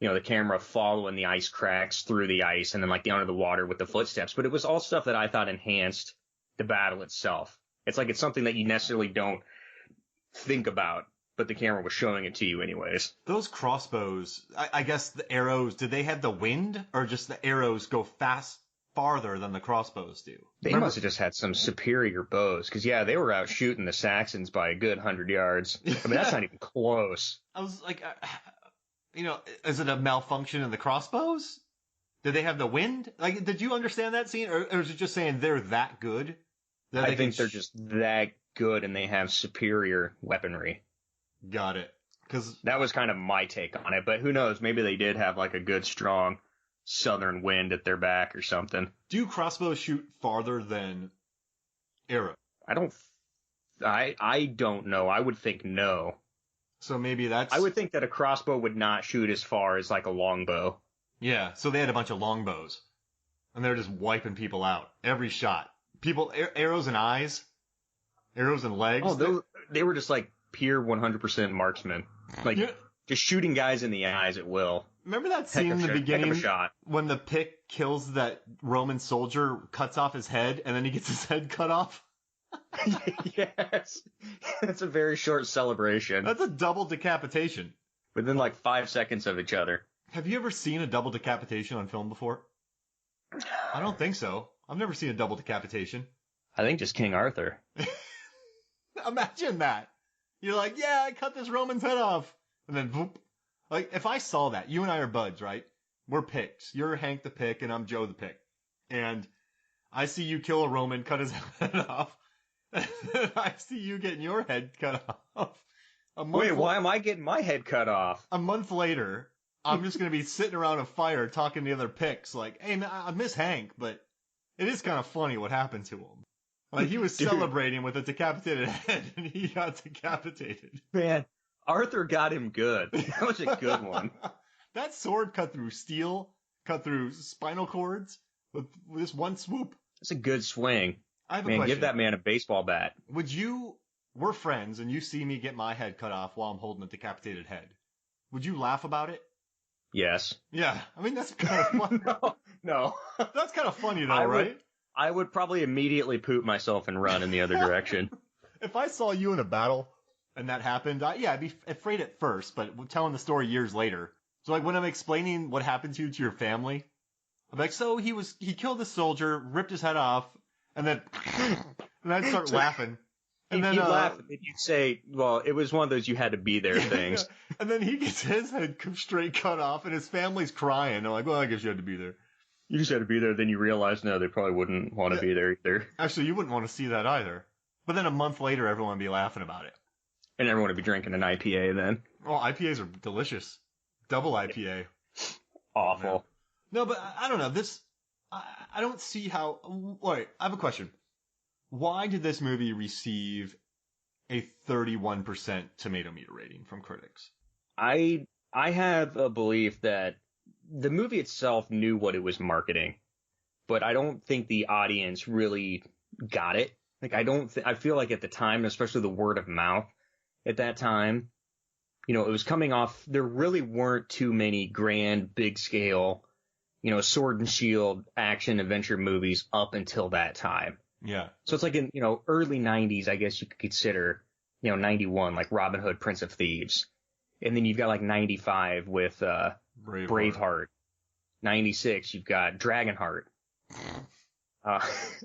the camera following the ice cracks through the ice and then like down to the water with the footsteps. But it was all stuff that I thought enhanced the battle itself. It's like it's something that you necessarily don't think about, but the camera was showing it to you anyways. Those crossbows, I guess the arrows, did they have the wind, or just the arrows go farther than the crossbows do? They must have just had some superior bows, because they were out shooting the Saxons by a good 100 yards. That's not even close. I was like, is it a malfunction in the crossbows? Did they have the wind? Like, did you understand that scene, or is it just saying they're that good? That I think they're just that good and they have superior weaponry. Got it. Because that was kind of my take on it, but who knows? Maybe they did have like a good, strong southern wind at their back or something. Do crossbows shoot farther than arrows? I don't know. I would think no. So maybe that's... I would think that a crossbow would not shoot as far as like a longbow. Yeah, so they had a bunch of longbows. And they're just wiping people out. Every shot. People, arrows and eyes. Arrows and legs. Oh, they were just like pure 100% marksmen. Like, just shooting guys in the eyes at will. Remember that scene in the beginning shot. When the pick kills that Roman soldier, cuts off his head, and then he gets his head cut off? Yes. That's a very short celebration. That's a double decapitation. Within like 5 seconds of each other. Have you ever seen a double decapitation on film before? I don't think so. I've never seen a double decapitation. I think just King Arthur. Imagine that. You're like, yeah, I cut this Roman's head off. And then, boop. Like, if I saw that, you and I are buds, right? We're picks. You're Hank the Pick, and I'm Joe the Pick. And I see you kill a Roman, cut his head off. And then I see you getting your head cut off. Wait, why am I getting my head cut off? A month later, I'm just going to be sitting around a fire talking to the other picks. Like, hey, man, I miss Hank, but it is kind of funny what happened to him. Like, he was celebrating with a decapitated head, and he got decapitated. Man, Arthur got him good. That was a good one. That sword cut through steel, cut through spinal cords with this one swoop. That's a good swing. I have a question. Give that man a baseball bat. We're friends, and you see me get my head cut off while I'm holding a decapitated head. Would you laugh about it? Yes. Yeah, I mean, that's kind of funny. No. That's kind of funny, though, right? I would probably immediately poop myself and run in the other direction. If I saw you in a battle and that happened, I'd be afraid at first, but telling the story years later. So, like, when I'm explaining what happened to your family, I'm like, so he killed the soldier, ripped his head off, and then, and I'd start laughing. And then you'd laugh and you'd say, well, it was one of those you had to be there things. Yeah. And then he gets his head straight cut off, and his family's crying. I'm like, well, I guess you had to be there. You just had to be there, then you realize, no, they probably wouldn't want to be there either. Actually, you wouldn't want to see that either. But then a month later, everyone would be laughing about it. And everyone would be drinking an IPA then. Oh, IPAs are delicious. Double IPA. Awful. No, but I don't know. I don't see how... Wait, I have a question. Why did this movie receive a 31% tomato meter rating from critics? I have a belief that the movie itself knew what it was marketing, but I don't think the audience really got it. Like, I feel like at the time, especially the word of mouth at that time, it was coming off, there really weren't too many grand, big scale, sword and shield action adventure movies up until that time. Yeah. So it's like in, early 90s, I guess you could consider, 91, like Robin Hood, Prince of Thieves. And then you've got like 95 with, Braveheart. 96, you've got Dragonheart. The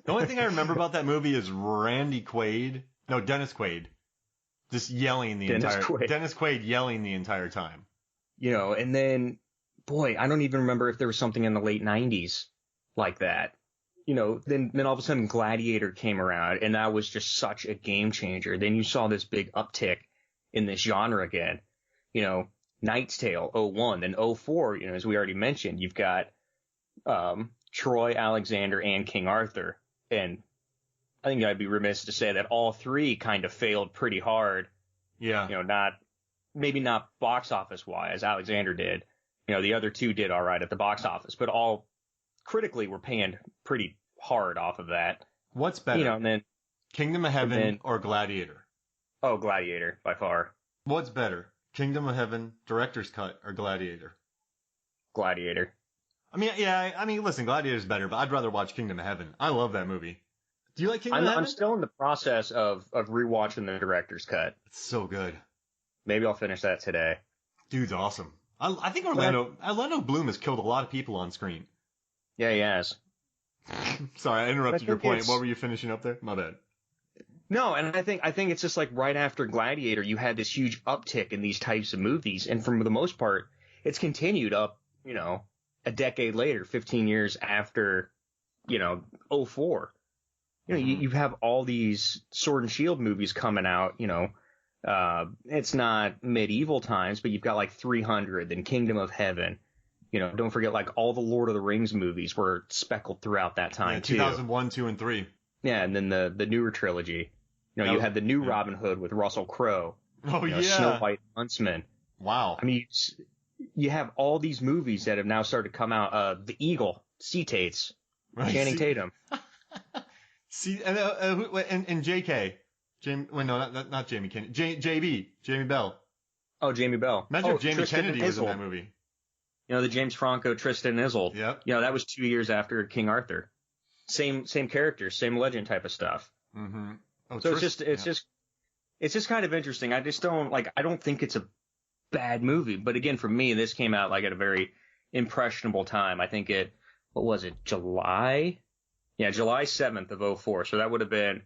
only thing I remember about that movie is Dennis Quaid, just yelling Dennis Quaid yelling the entire time. And then, boy, I don't even remember if there was something in the late 90s like that. Then all of a sudden Gladiator came around, and that was just such a game changer. Then you saw this big uptick in this genre again. Knight's Tale, 01, then 04, as we already mentioned, you've got Troy, Alexander, and King Arthur. And I think I'd be remiss to say that all three kind of failed pretty hard. Yeah. Maybe not box office wise, Alexander did. The other two did all right at the box office, but all critically were panned pretty hard off of that. What's better? And then Kingdom of Heaven or Gladiator? Oh, Gladiator, by far. What's better? Kingdom of Heaven, Director's Cut, or Gladiator? Gladiator. Listen, Gladiator's better, but I'd rather watch Kingdom of Heaven. I love that movie. Do you like Kingdom of Heaven? I'm still in the process of rewatching the Director's Cut. It's so good. Maybe I'll finish that today. Dude's awesome. I think Orlando Bloom has killed a lot of people on screen. Yeah, he has. Sorry, I interrupted your point. What were you finishing up there? My bad. No, and I think it's just like right after Gladiator, you had this huge uptick in these types of movies, and for the most part, it's continued up, a decade later, 15 years after, '04. You have all these Sword and Shield movies coming out, it's not medieval times, but you've got like 300, then Kingdom of Heaven. Don't forget like all the Lord of the Rings movies were speckled throughout that time too. 2001, 2, and 3. Yeah, and then the newer trilogy. You had the new Robin Hood with Russell Crowe. Oh, yeah. Snow White, Huntsman. Wow. I mean, you have all these movies that have now started to come out. The Eagle, C-Tates, Channing Tatum. See, and J.K. Not Jamie Kennedy. J.B. Jamie Bell. Oh, Jamie Bell. Imagine if Jamie Tristan Kennedy was in that movie. The James Franco, Tristan Isolde. Yep. That was 2 years after King Arthur. Same characters, same legend type of stuff. Mm-hmm. Oh, so it's just kind of interesting. I just I don't think it's a bad movie. But again, for me, this came out like at a very impressionable time. I think what was it, July? Yeah, July 7th of '04. So that would have been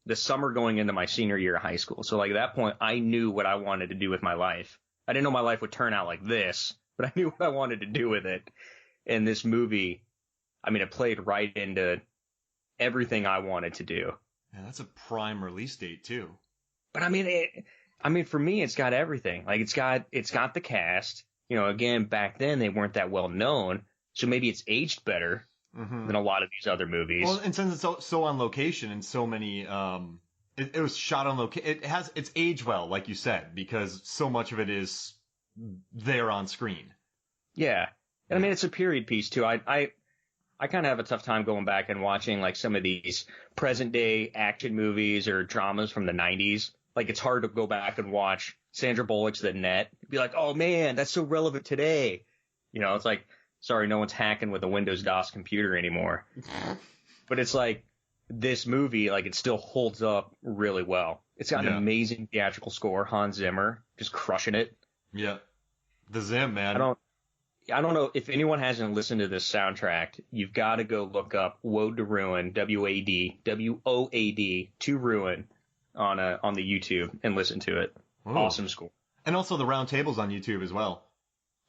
the summer going into my senior year of high school. So like at that point, I knew what I wanted to do with my life. I didn't know my life would turn out like this, but I knew what I wanted to do with it. And this movie, I mean, it played right into everything I wanted to do. Yeah, that's a prime release date too. But I mean, for me, it's got everything. Like it's got the cast. Again, back then they weren't that well known, so maybe it's aged better than a lot of these other movies. Well, and since it's so on location and so many, it was shot on location. It's aged well, like you said, because so much of it is there on screen. Yeah, and I mean it's a period piece too. I kind of have a tough time going back and watching like some of these present day action movies or dramas from the 90s. Like it's hard to go back and watch Sandra Bullock's The Net. Be like, oh man, that's so relevant today. It's like, sorry, no one's hacking with a Windows DOS computer anymore. But it's like this movie, like it still holds up really well. It's got an amazing theatrical score. Hans Zimmer just crushing it. Yeah. The Zim, man. I don't know if anyone hasn't listened to this soundtrack. You've got to go look up Woad to Ruin, WOAD to Ruin on the YouTube and listen to it. Ooh. Awesome score. And also the round tables on YouTube as well.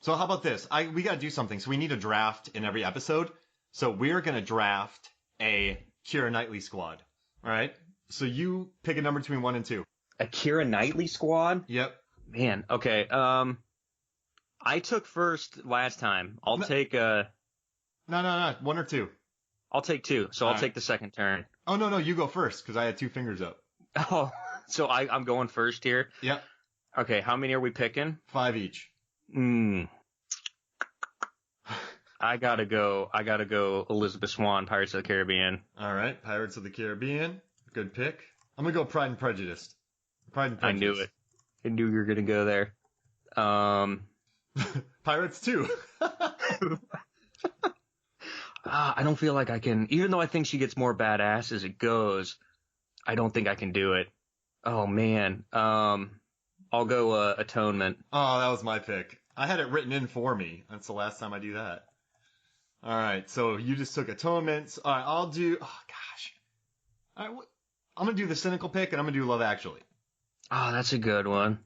So how about this? We got to do something. So we need a draft in every episode. So we're going to draft a Keira Knightley squad. All right. So you pick a number between 1 and 2. A Keira Knightley squad? Yep. Man. Okay. I took first last time. I'll take No. 1 or 2. I'll take 2. So I'll take the second turn. Oh, no. You go first because I had 2 fingers up. Oh, so I'm going first here? Yep. Okay. How many are we picking? 5 each. I gotta go Elizabeth Swann, Pirates of the Caribbean. All right. Pirates of the Caribbean. Good pick. I'm going to go Pride and Prejudice. Pride and Prejudice. I knew it. I knew you were going to go there. Pirates 2. I don't feel like I can, even though I think she gets more badass as it goes, I don't think I can do it. Oh man. I'll go Atonement. Oh, that was my pick. I had it written in for me. That's the last time I do that. All right. So you just took Atonement. All right. I'll do, oh gosh. All right. I'm going to do the cynical pick and I'm going to do Love Actually. Oh, that's a good one.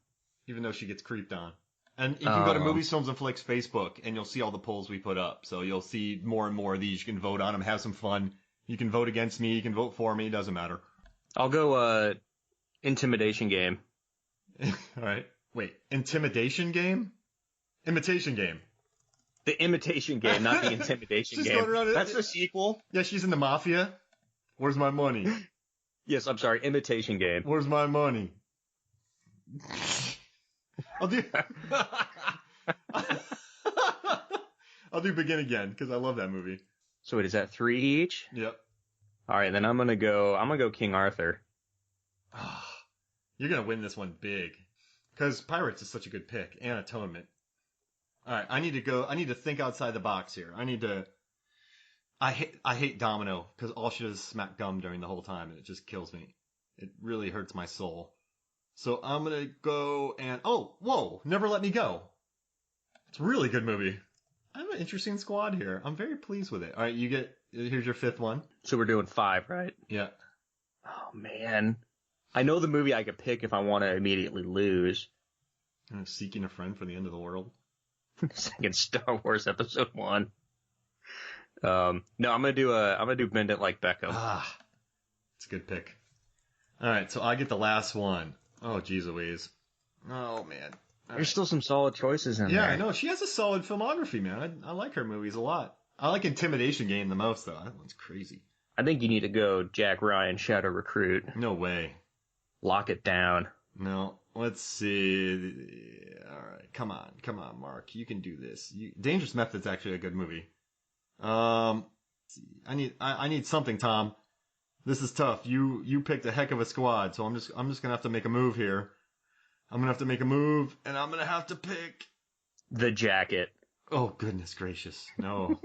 Even though she gets creeped on. And you can go to Movies, Films, and Flicks Facebook, and you'll see all the polls we put up. So you'll see more and more of these. You can vote on them, have some fun. You can vote against me. You can vote for me. Doesn't matter. I'll go Intimidation Game. All right. Wait. Intimidation Game? Imitation Game. The Imitation Game, not the Intimidation Game. That's the sequel. Yeah, she's in the Mafia. Where's my money? Yes, I'm sorry. Imitation Game. Where's my money? I'll do Begin Again because I love that movie. So wait, is that 3 each? Yep. All right, then I'm gonna go King Arthur. You're gonna win this one big because Pirates is such a good pick and Atonement. All right, I need to think outside the box here. I hate Domino because all she does is smack gum during the whole time and it just kills me. It really hurts my soul. So I'm going to go and... Oh, whoa! Never Let Me Go. It's a really good movie. I have an interesting squad here. I'm very pleased with it. All right, here's your 5th one. So we're doing 5, right? Yeah. Oh, man. I know the movie I could pick if I want to immediately lose. Seeking a Friend for the End of the World. Second Star Wars Episode 1. No, I'm gonna do Bend It Like Beckham. Ah, it's a good pick. All right, so I get the last one. Oh, geez Louise. Oh, man. There's still some solid choices in there. Yeah, I know. She has a solid filmography, man. I like her movies a lot. I like Intimidation Game the most, though. That one's crazy. I think you need to go Jack Ryan, Shadow Recruit. No way. Lock it down. No. Let's see. All right. Come on, Mark. You can do this. Dangerous Method's actually a good movie. I need something, Tom. This is tough. You picked a heck of a squad, so I'm just gonna have to make a move here. I'm gonna have to make a move, and I'm gonna have to pick The Jacket. Oh, goodness gracious. No.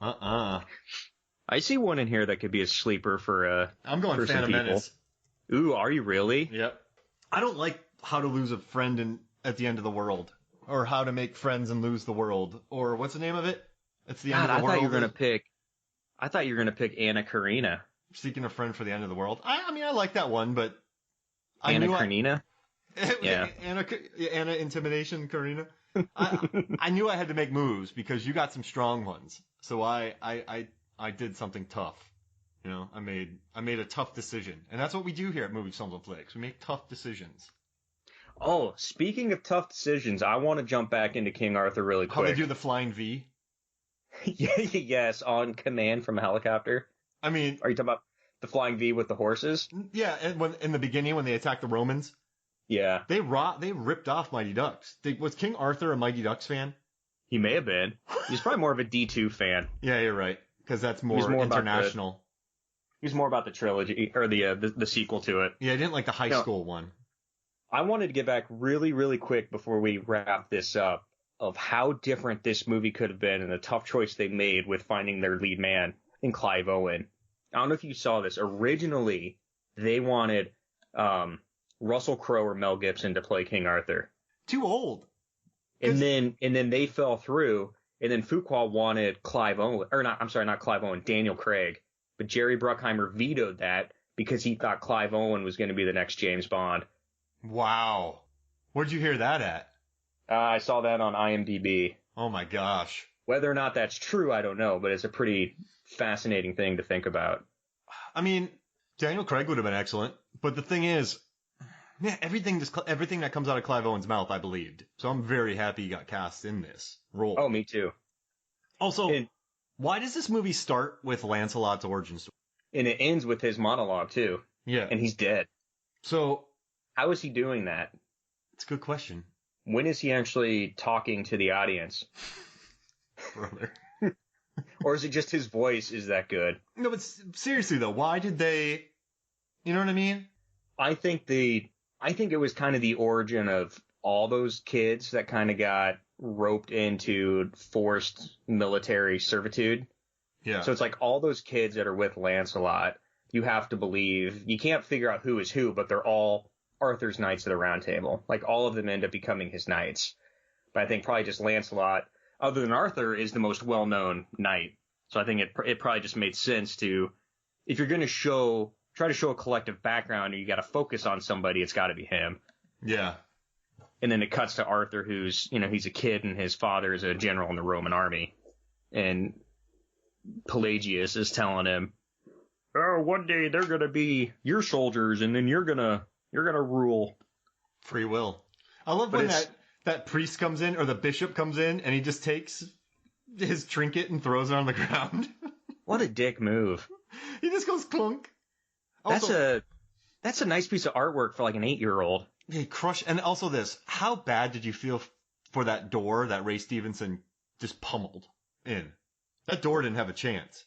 I see one in here that could be a sleeper for I'm going for Phantom Menace. Ooh, are you really? Yep. I don't like How to Lose a Friend at the End of the World, or How to Make Friends and Lose the World, or what's the name of it? It's the End of the World. I thought you were gonna pick Anna Karina. Seeking a Friend for the End of the World. I mean, I like that one, but Anna Karina. Yeah. Anna Intimidation Karina. I knew I had to make moves because you got some strong ones. So I did something tough. You know, I made a tough decision. And that's what we do here at Movies, Films, and Flicks. We make tough decisions. Oh, speaking of tough decisions, I want to jump back into King Arthur really quick. How they do the flying V? Yes, on command from a helicopter. I mean, are you talking about the flying V with the horses? Yeah, and in the beginning when they attacked the Romans. Yeah. They ripped off Mighty Ducks. Was King Arthur a Mighty Ducks fan? He may have been. He's probably more of a D2 fan. Yeah, you're right. Because that's more international. He's more about the trilogy, or the sequel to it. Yeah, I didn't like the high school one. I wanted to get back really, really quick before we wrap this up of how different this movie could have been and the tough choice they made with finding their lead man in Clive Owen. I don't know if you saw this. Originally, they wanted Russell Crowe or Mel Gibson to play King Arthur. Too old. And then they fell through. And then Fuqua wanted not Clive Owen, Daniel Craig. But Jerry Bruckheimer vetoed that because he thought Clive Owen was going to be the next James Bond. Wow. Where'd you hear that at? I saw that on IMDb. Oh my gosh. Whether or not that's true, I don't know, but it's a pretty fascinating thing to think about. I mean, Daniel Craig would have been excellent, but the thing is, yeah, everything that comes out of Clive Owen's mouth, I believed. So I'm very happy he got cast in this role. Oh, me too. Also, why does this movie start with Lancelot's origin story? And it ends with his monologue too. Yeah. And he's dead. So how is he doing that? It's a good question. When is he actually talking to the audience? Brother. Or is it just his voice is that good? No, but seriously though, why did they, you know what I mean? I think it was kind of the origin of all those kids that kind of got roped into forced military servitude. Yeah. So it's like all those kids that are with Lancelot, you have to believe, you can't figure out who is who, but they're all Arthur's Knights of the Round Table. Like all of them end up becoming his knights. But I think probably just Lancelot, other than Arthur, is the most well-known knight. So I think it probably just made sense to, if you're going to try to show a collective background or you got to focus on somebody, it's got to be him. Yeah. And then it cuts to Arthur, who's, he's a kid and his father is a general in the Roman army. And Pelagius is telling him, oh, one day they're going to be your soldiers and then you're going to rule. Free will. I love when that priest comes in or the bishop comes in and he just takes his trinket and throws it on the ground. What a dick move. He just goes clunk. Also, that's a nice piece of artwork for like an 8-year-old. He crushed. And also this, how bad did you feel for that door that Ray Stevenson just pummeled in? That door didn't have a chance.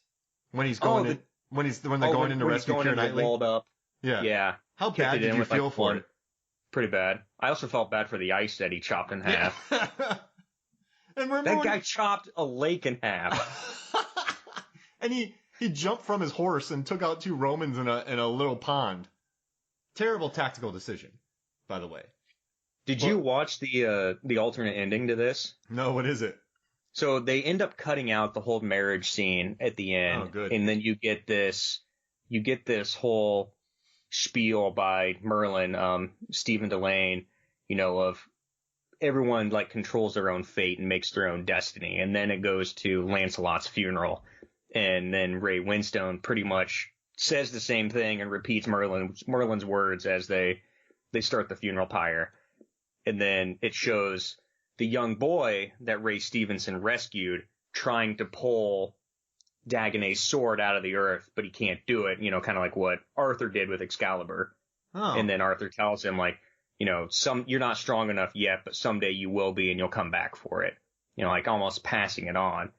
When he's going when they're going in to rescue Keira Knightley. Walled up. Yeah. Yeah. How bad did you feel for it? Pretty bad. I also felt bad for the ice that he chopped in half. And that guy chopped a lake in half. And he jumped from his horse and took out 2 Romans in a little pond. Terrible tactical decision, by the way. Did you watch the alternate ending to this? No, what is it? So they end up cutting out the whole marriage scene at the end. Oh, good. And then you get this whole spiel by Merlin, Stephen Delane, of everyone like controls their own fate and makes their own destiny. And then it goes to Lancelot's funeral. And then Ray Winstone pretty much says the same thing and repeats Merlin's words as they start the funeral pyre. And then it shows the young boy that Ray Stevenson rescued trying to pull Dagonet's sword out of the earth, but he can't do it, you know, kind of like what Arthur did with Excalibur. Oh. And then Arthur tells him, like, you know, you're not strong enough yet, but someday you will be and you'll come back for it. You know, like almost passing it on.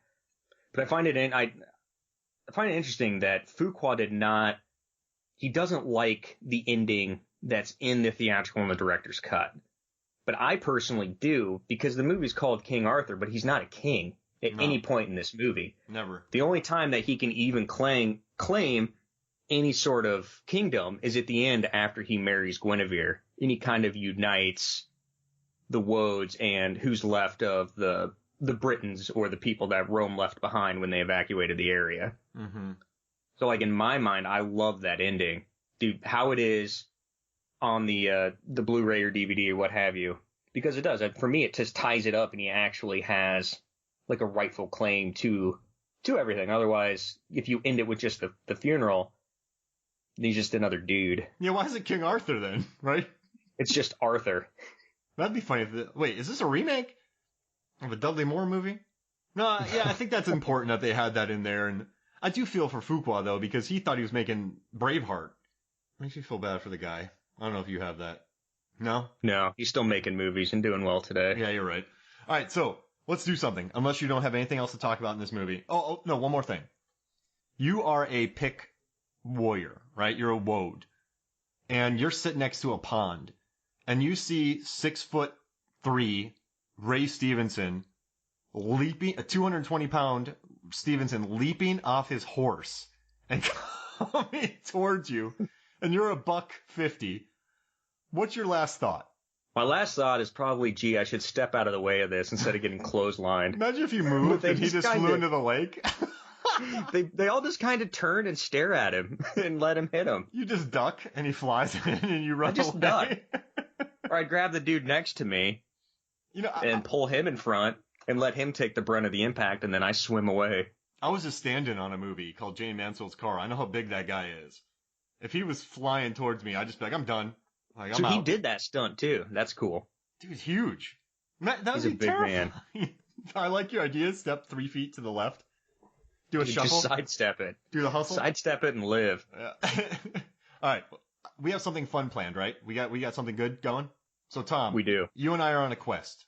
But I find it interesting that Fuqua he doesn't like the ending that's in the theatrical and the director's cut. But I personally do, because the movie's called King Arthur, but he's not a king at any point in this movie. Never. The only time that he can even claim any sort of kingdom is at the end after he marries Guinevere, and he kind of unites the Woads and who's left of the Britons, or the people that Rome left behind when they evacuated the area. Mm-hmm. So, like, in my mind, I love that ending. Dude, how it is on the Blu-ray or DVD or what have you, because it does. For me, it just ties it up, and he actually has like a rightful claim to everything. Otherwise, if you end it with just the funeral, he's just another dude. Yeah, why is it King Arthur then, right? It's just Arthur. That'd be funny. Wait, is this a remake of a Dudley Moore movie? No, yeah, I think that's important that they had that in there. And I do feel for Fuqua, though, because he thought he was making Braveheart. Makes me feel bad for the guy. I don't know if you have that. No? No, he's still making movies and doing well today. Yeah, you're right. All right, so let's do something, unless you don't have anything else to talk about in this movie. Oh, no, one more thing. You are a pick warrior, right? You're a woad. And you're sitting next to a pond. And you see 6'3" Ray Stevenson leaping, a 220-pound Stevenson leaping off his horse and coming towards you. And you're a $150. What's your last thought? My last thought is probably, gee, I should step out of the way of this instead of getting clotheslined. Imagine if you moved and he just flew into the lake. They all just kind of turn and stare at him and let him hit him. You just duck and he flies in and you run away. I just duck. Or I grab the dude next to me, and pull him in front and let him take the brunt of the impact, and then I swim away. I was a stand-in on a movie called Jane Mansfield's Car. I know how big that guy is. If he was flying towards me, I'd just be like, I'm done. Like, so he did that stunt too. That's cool. Dude, huge. That would He's be a big terrifying. man. I like your idea. Step 3 feet to the left. Do a Just shuffle. sidestep it. Do the hustle. Sidestep it and live. Yeah. All right. We have something fun planned, right? We got something good going? So, Tom. We do. You and I are on a quest.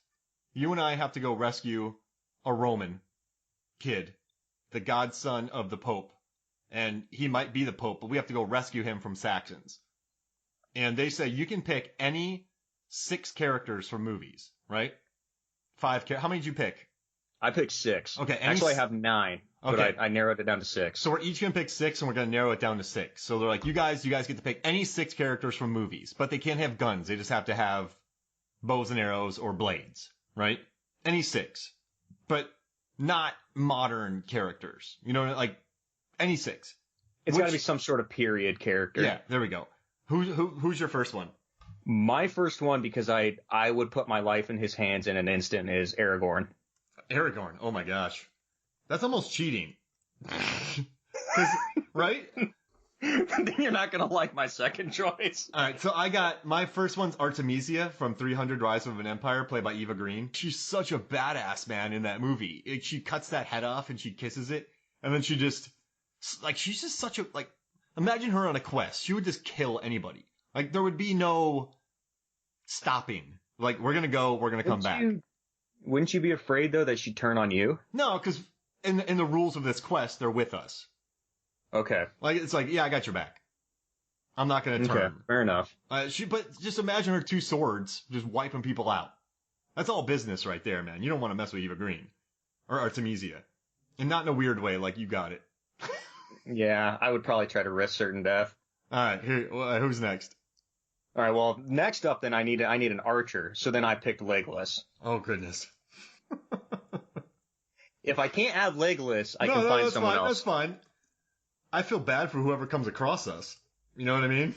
You and I have to go rescue a Roman kid, the godson of the Pope. And he might be the Pope, but we have to go rescue him from Saxons. And they say you can pick any 6 characters from movies, right? 5 How many did you pick? I picked 6. Okay. Actually, I have 9. Okay. But I narrowed it down to 6. So we're each going to pick 6, and we're going to narrow it down to 6. So they're like, you guys get to pick any 6 characters from movies, but they can't have guns. They just have to have bows and arrows or blades, right? Any 6. But not modern characters. You know, like any 6. It's got to be some sort of period character. Yeah, there we go. Who's your first one? My first one, because I would put my life in his hands in an instant, is Aragorn. Aragorn. Oh my gosh. That's almost cheating. Right? Then you're not going to like my second choice. All right, so I got my first one's Artemisia from 300 Rise of an Empire, played by Eva Green. She's such a badass, man, in that movie. She cuts that head off and she kisses it, and then she just, like, she's just such a, like, imagine her on a quest. She would just kill anybody. Like, there would be no stopping. Like, we're gonna go, we're gonna come back. Wouldn't you be afraid, though, that she'd turn on you? No, because in the rules of this quest, they're with us. Okay. Like, it's like, yeah, I got your back. I'm not gonna turn. Okay, fair enough. But just imagine her 2 swords just wiping people out. That's all business right there, man. You don't want to mess with Eva Green. Or Artemisia. And not in a weird way, like, you got it. Yeah, I would probably try to risk certain death. Alright, who's next? Alright, well, next up then I need an archer, so then I picked Legolas. Oh, goodness. If I can't have Legolas, I can find someone else. That's fine. I feel bad for whoever comes across us. You know what I mean?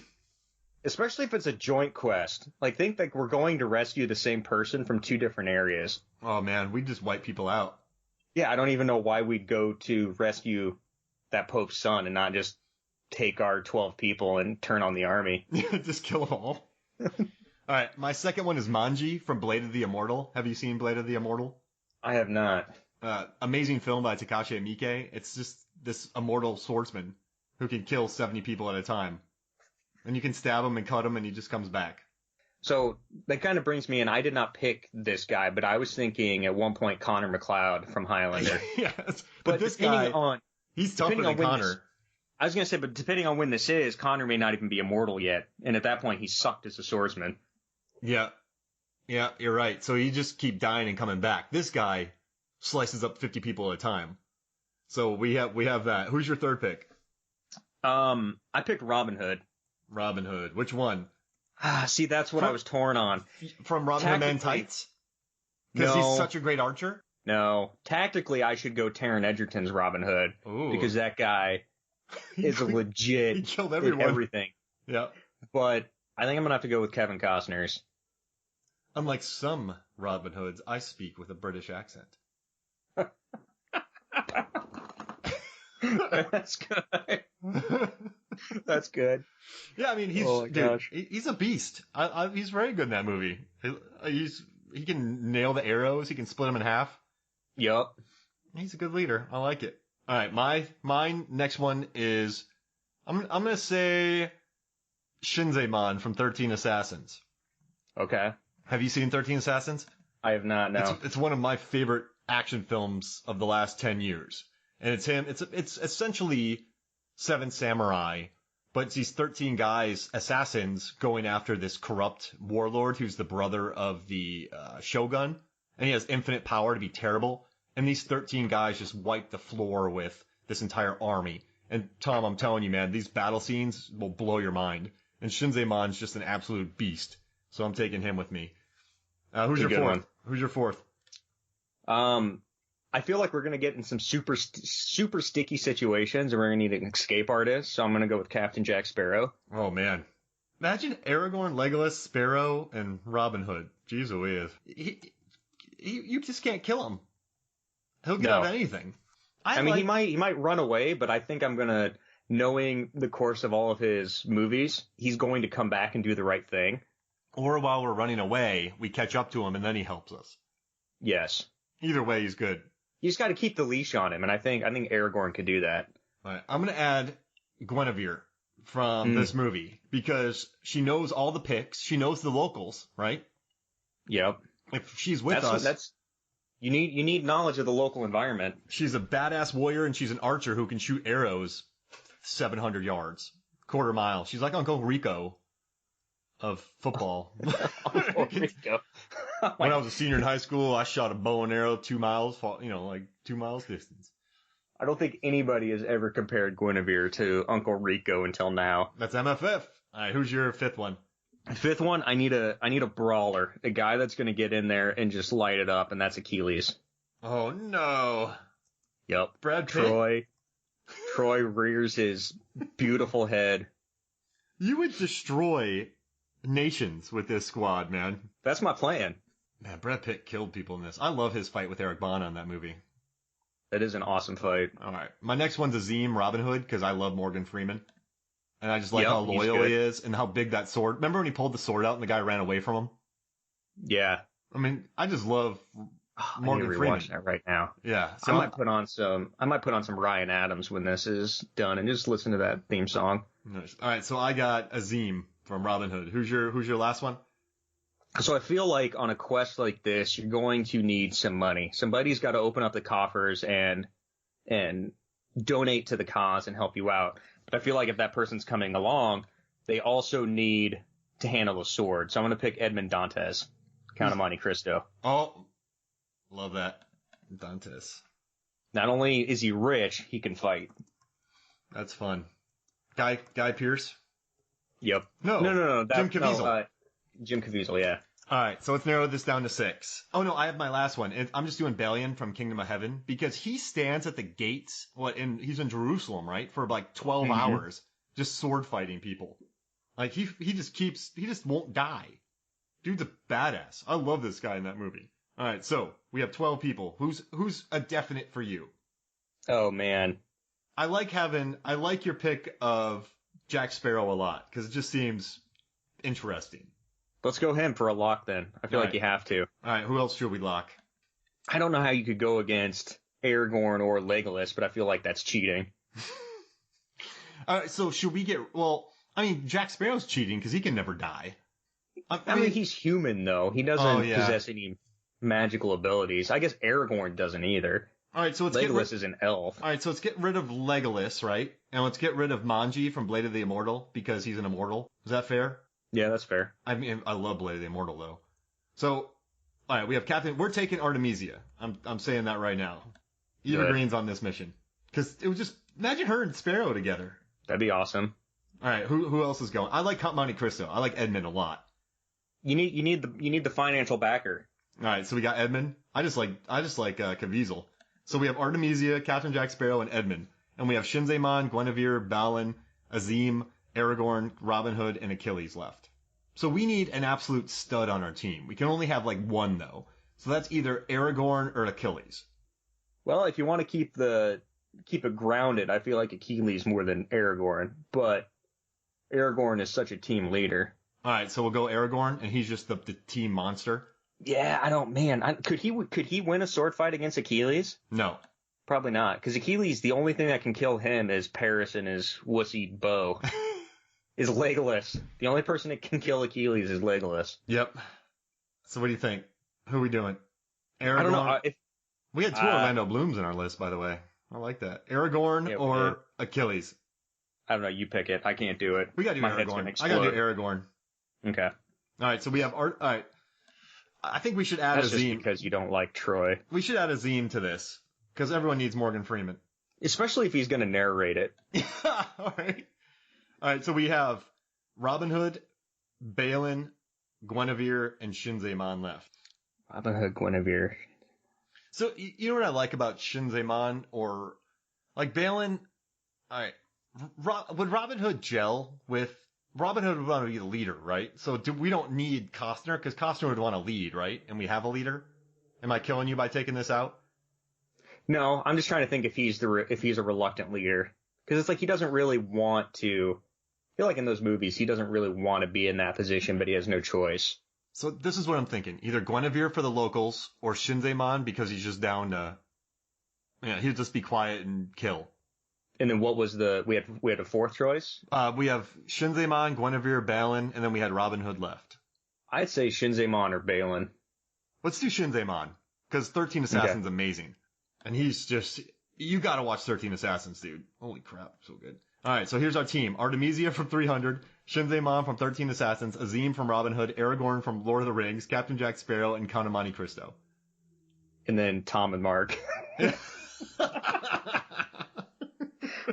Especially if it's a joint quest. Like, think that we're going to rescue the same person from 2 different areas. Oh man, we just wipe people out. Yeah, I don't even know why we'd go to rescue that Pope's son and not just take our 12 people and turn on the army. Just kill them all. All right, my second one is Manji from Blade of the Immortal. Have you seen Blade of the Immortal? I have not. Amazing film by Takashi Miike. It's just this immortal swordsman who can kill 70 people at a time. And you can stab him and cut him and he just comes back. So that kind of brings me in. I did not pick this guy, but I was thinking at one point Connor McLeod from Highlander. Yes, but this guy, he's tougher than Connor. I was going to say, but depending on when this is, Connor may not even be immortal yet. And at that point, he sucked as a swordsman. Yeah. Yeah, you're right. So you just keep dying and coming back. This guy slices up 50 people at a time. So we have that. Who's your third pick? I picked Robin Hood. Robin Hood. Which one? See, that's what I was torn on. From Robin Hood Men in Tights? Because he's such a great archer? No. Tactically, I should go Taron Egerton's Robin Hood. Ooh. Because that guy is a legit... He killed everyone. Everything. Yeah. But I think I'm going to have to go with Kevin Costner's. Unlike some Robin Hoods, I speak with a British accent. That's good. That's good. Yeah, I mean, he's a beast. He's very good in that movie. He can nail the arrows. He can split them in half. Yup. He's a good leader. I like it. All right, my next one is I'm gonna say Shinzemon from 13 Assassins. Okay. Have you seen 13 Assassins? I have not. No. It's one of my favorite action films of the last 10 years. And it's him. It's essentially Seven Samurai, but it's these 13 guys, assassins, going after this corrupt warlord who's the brother of the shogun, and he has infinite power to be terrible. And these 13 guys just wipe the floor with this entire army. And Tom, I'm telling you, man, these battle scenes will blow your mind. And Shinzemon's just an absolute beast. So I'm taking him with me. Who's your fourth? One. Who's your fourth? I feel like we're going to get in some super sticky situations and we're going to need an escape artist. So I'm going to go with Captain Jack Sparrow. Oh, man. Imagine Aragorn, Legolas, Sparrow, and Robin Hood. Jeez Louise. You just can't kill him. He'll get out of anything. I mean, he might run away, but I think I'm going to, knowing the course of all of his movies, he's going to come back and do the right thing. Or while we're running away, we catch up to him and then he helps us. Yes. Either way, he's good. You just got to keep the leash on him, and I think Aragorn could do that. All right, I'm going to add Guinevere from this movie because she knows all the picks. She knows the locals, right? Yep. If she's with us, you need knowledge of the local environment. She's a badass warrior, and she's an archer who can shoot arrows 700 yards, quarter mile. She's like Uncle Rico of football. Uncle Rico. When I was a senior in high school, I shot a bow and arrow 2 miles, like 2 miles distance. I don't think anybody has ever compared Guinevere to Uncle Rico until now. That's MFF. All right, who's your fifth one? Fifth one, I need a brawler, a guy that's going to get in there and just light it up, and that's Achilles. Oh no. Yep. Brad Pitt. Troy rears his beautiful head. You would destroy nations with this squad, man. That's my plan. Man, Brad Pitt killed people in this. I love his fight with Eric Bana in that movie. That is an awesome fight. All right. My next one's Azim Robin Hood because I love Morgan Freeman. And I just like how loyal he is and how big that sword. Remember when he pulled the sword out and the guy ran away from him? Yeah. I mean, I just love Morgan Freeman. Watching that right now. Yeah. So I might put on some Ryan Adams when this is done and just listen to that theme song. Nice. All right. So I got Azim from Robin Hood. Who's your last one? So I feel like on a quest like this, you're going to need some money. Somebody's got to open up the coffers and donate to the cause and help you out. But I feel like if that person's coming along, they also need to handle a sword. So I'm going to pick Edmond Dantes, Count of Monte Cristo. Oh, love that. Dantes. Not only is he rich, he can fight. That's fun. Guy Pearce? Yep. No. Jim Caviezel. Jim Caviezel, yeah. All right, so let's narrow this down to 6. Oh, no, I have my last one. I'm just doing Balian from Kingdom of Heaven because he stands at the gates. He's in Jerusalem, right, for like 12 hours just sword fighting people. Like he just won't die. Dude's a badass. I love this guy in that movie. All right, so we have 12 people. Who's a definite for you? Oh man, I like your pick of Jack Sparrow a lot because it just seems interesting. let's go him for a lock then. I feel like you have to. All right, who else should we lock? I don't know how you could go against Aragorn or Legolas, but I feel like that's cheating. All right, so should we get? Well, I mean, Jack Sparrow's cheating because he can never die. I mean, he's human though. He doesn't possess any magical abilities. I guess Aragorn doesn't either. All right, so Legolas is an elf. All right, so let's get rid of Legolas, right? And let's get rid of Manji from Blade of the Immortal because he's an immortal. Is that fair? Yeah, that's fair. I mean, I love Blade of the Immortal though. So, all right, we have Captain. We're taking Artemisia. I'm saying that right now. Eva Green's on this mission because it was just imagine her and Sparrow together. That'd be awesome. All right, who else is going? I like Count Monte Cristo. I like Edmund a lot. You need the financial backer. All right, so we got Edmund. I just like Caviezel. So we have Artemisia, Captain Jack Sparrow, and Edmund, and we have Shinzemon, Guinevere, Balin, Azim, Aragorn, Robin Hood, and Achilles left. So we need an absolute stud on our team. We can only have like one though. So that's either Aragorn or Achilles. Well, if you want to keep it grounded, I feel like Achilles more than Aragorn, but Aragorn is such a team leader. All right, so we'll go Aragorn, and he's just the team monster. Yeah, could he win a sword fight against Achilles? No. Probably not, because Achilles, the only thing that can kill him is Paris and his wussy bow. Is Legolas. The only person that can kill Achilles is Legolas. Yep. So what do you think? Who are we doing? Aragorn? I don't know. We had two Orlando Blooms in our list, by the way. I like that. Aragorn or Achilles? I don't know. You pick it. I can't do it. We got to do Aragorn. I got to do Aragorn. Okay. All right, so we have All right. I think we should add That's Azim. Just because you don't like Troy. We should add Azim to this because everyone needs Morgan Freeman. Especially if he's going to narrate it. All right, so we have Robin Hood, Balin, Guinevere, and Shinzemon left. Robin Hood, Guinevere. So you know what I like about Shinzemon or like Balin? All right, would Robin Hood gel with? Robin Hood would want to be the leader, right? So we don't need Costner because Costner would want to lead, right? And we have a leader. Am I killing you by taking this out? No, I'm just trying to think if he's a reluctant leader because it's like he doesn't really want to. I feel like in those movies he doesn't really want to be in that position, but he has no choice. So this is what I'm thinking: either Guinevere for the locals or Shinzemon because he's just down to. Yeah, he'll just be quiet and kill. And then what was we had a fourth choice? We have Shinzemon, Guinevere, Balin, and then we had Robin Hood left. I'd say Shinzemon or Balin. Let's do Shinzemon because 13 Assassins amazing, and he's just you gotta watch 13 Assassins, dude. Holy crap, so good. All right, so here's our team: Artemisia from 300, Shinzemon from 13 Assassins, Azim from Robin Hood, Aragorn from Lord of the Rings, Captain Jack Sparrow, and Count of Monte Cristo. And then Tom and Mark.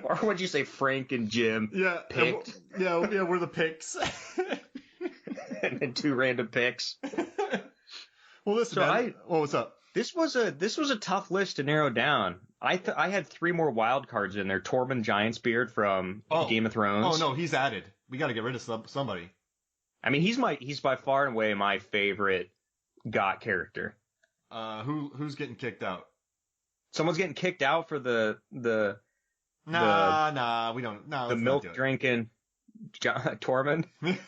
Or would you say Frank and Jim? Yeah, picked. We're the picks. And then two random picks. Well, listen, man. What's up? This was a tough list to narrow down. I had three more wild cards in there. Tormund Giantsbeard from Game of Thrones. Oh no, he's added. We got to get rid of somebody. I mean, he's by far and away my favorite GOT character. Who's getting kicked out? Someone's getting kicked out for the Nah, we don't. No, the milk drinking Tormund. And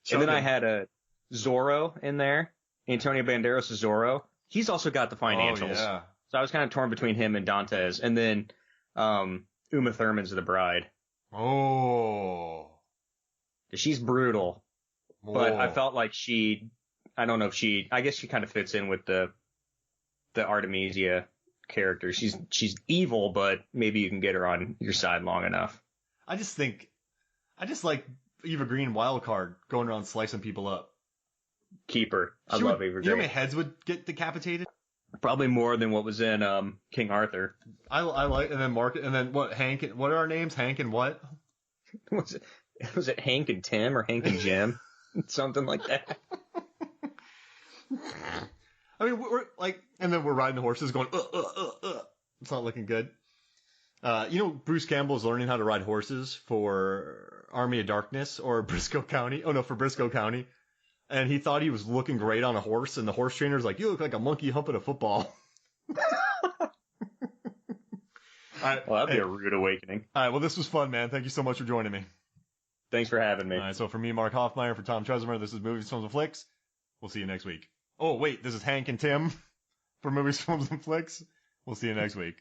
then I had a Zorro in there, Antonio Banderas' Zorro. He's also got the financials. Oh, yeah. So I was kind of torn between him and Dantes. And then Uma Thurman's the bride. Oh. She's brutal. Oh. But I felt like I guess she kind of fits in with the Artemisia character. She's evil, but maybe you can get her on your side long enough. I just like Eva Green wildcard going around slicing people up. Keep her. I love Eva Green. You know how many heads would get decapitated? Probably more than what was in King Arthur. I like, and then Mark, and then what? Hank. What are our names? Hank and what? Was it Hank and Tim or Hank and Jim? Something like that. I mean, we're like, and then we're riding the horses going, It's not looking good. Bruce Campbell is learning how to ride horses for Army of Darkness or Briscoe County. Oh no, for Briscoe County. And he thought he was looking great on a horse, and the horse trainer's like, "You look like a monkey humping a football." All right, well, that'd be a rude awakening. All right, well, this was fun, man. Thank you so much for joining me. Thanks for having me. All right, so for me, Mark Hoffmeyer, for Tom Tresemer, this is Movies, Films, and Flicks. We'll see you next week. Oh, wait, this is Hank and Tim for Movies, Films, and Flicks. We'll see you next week.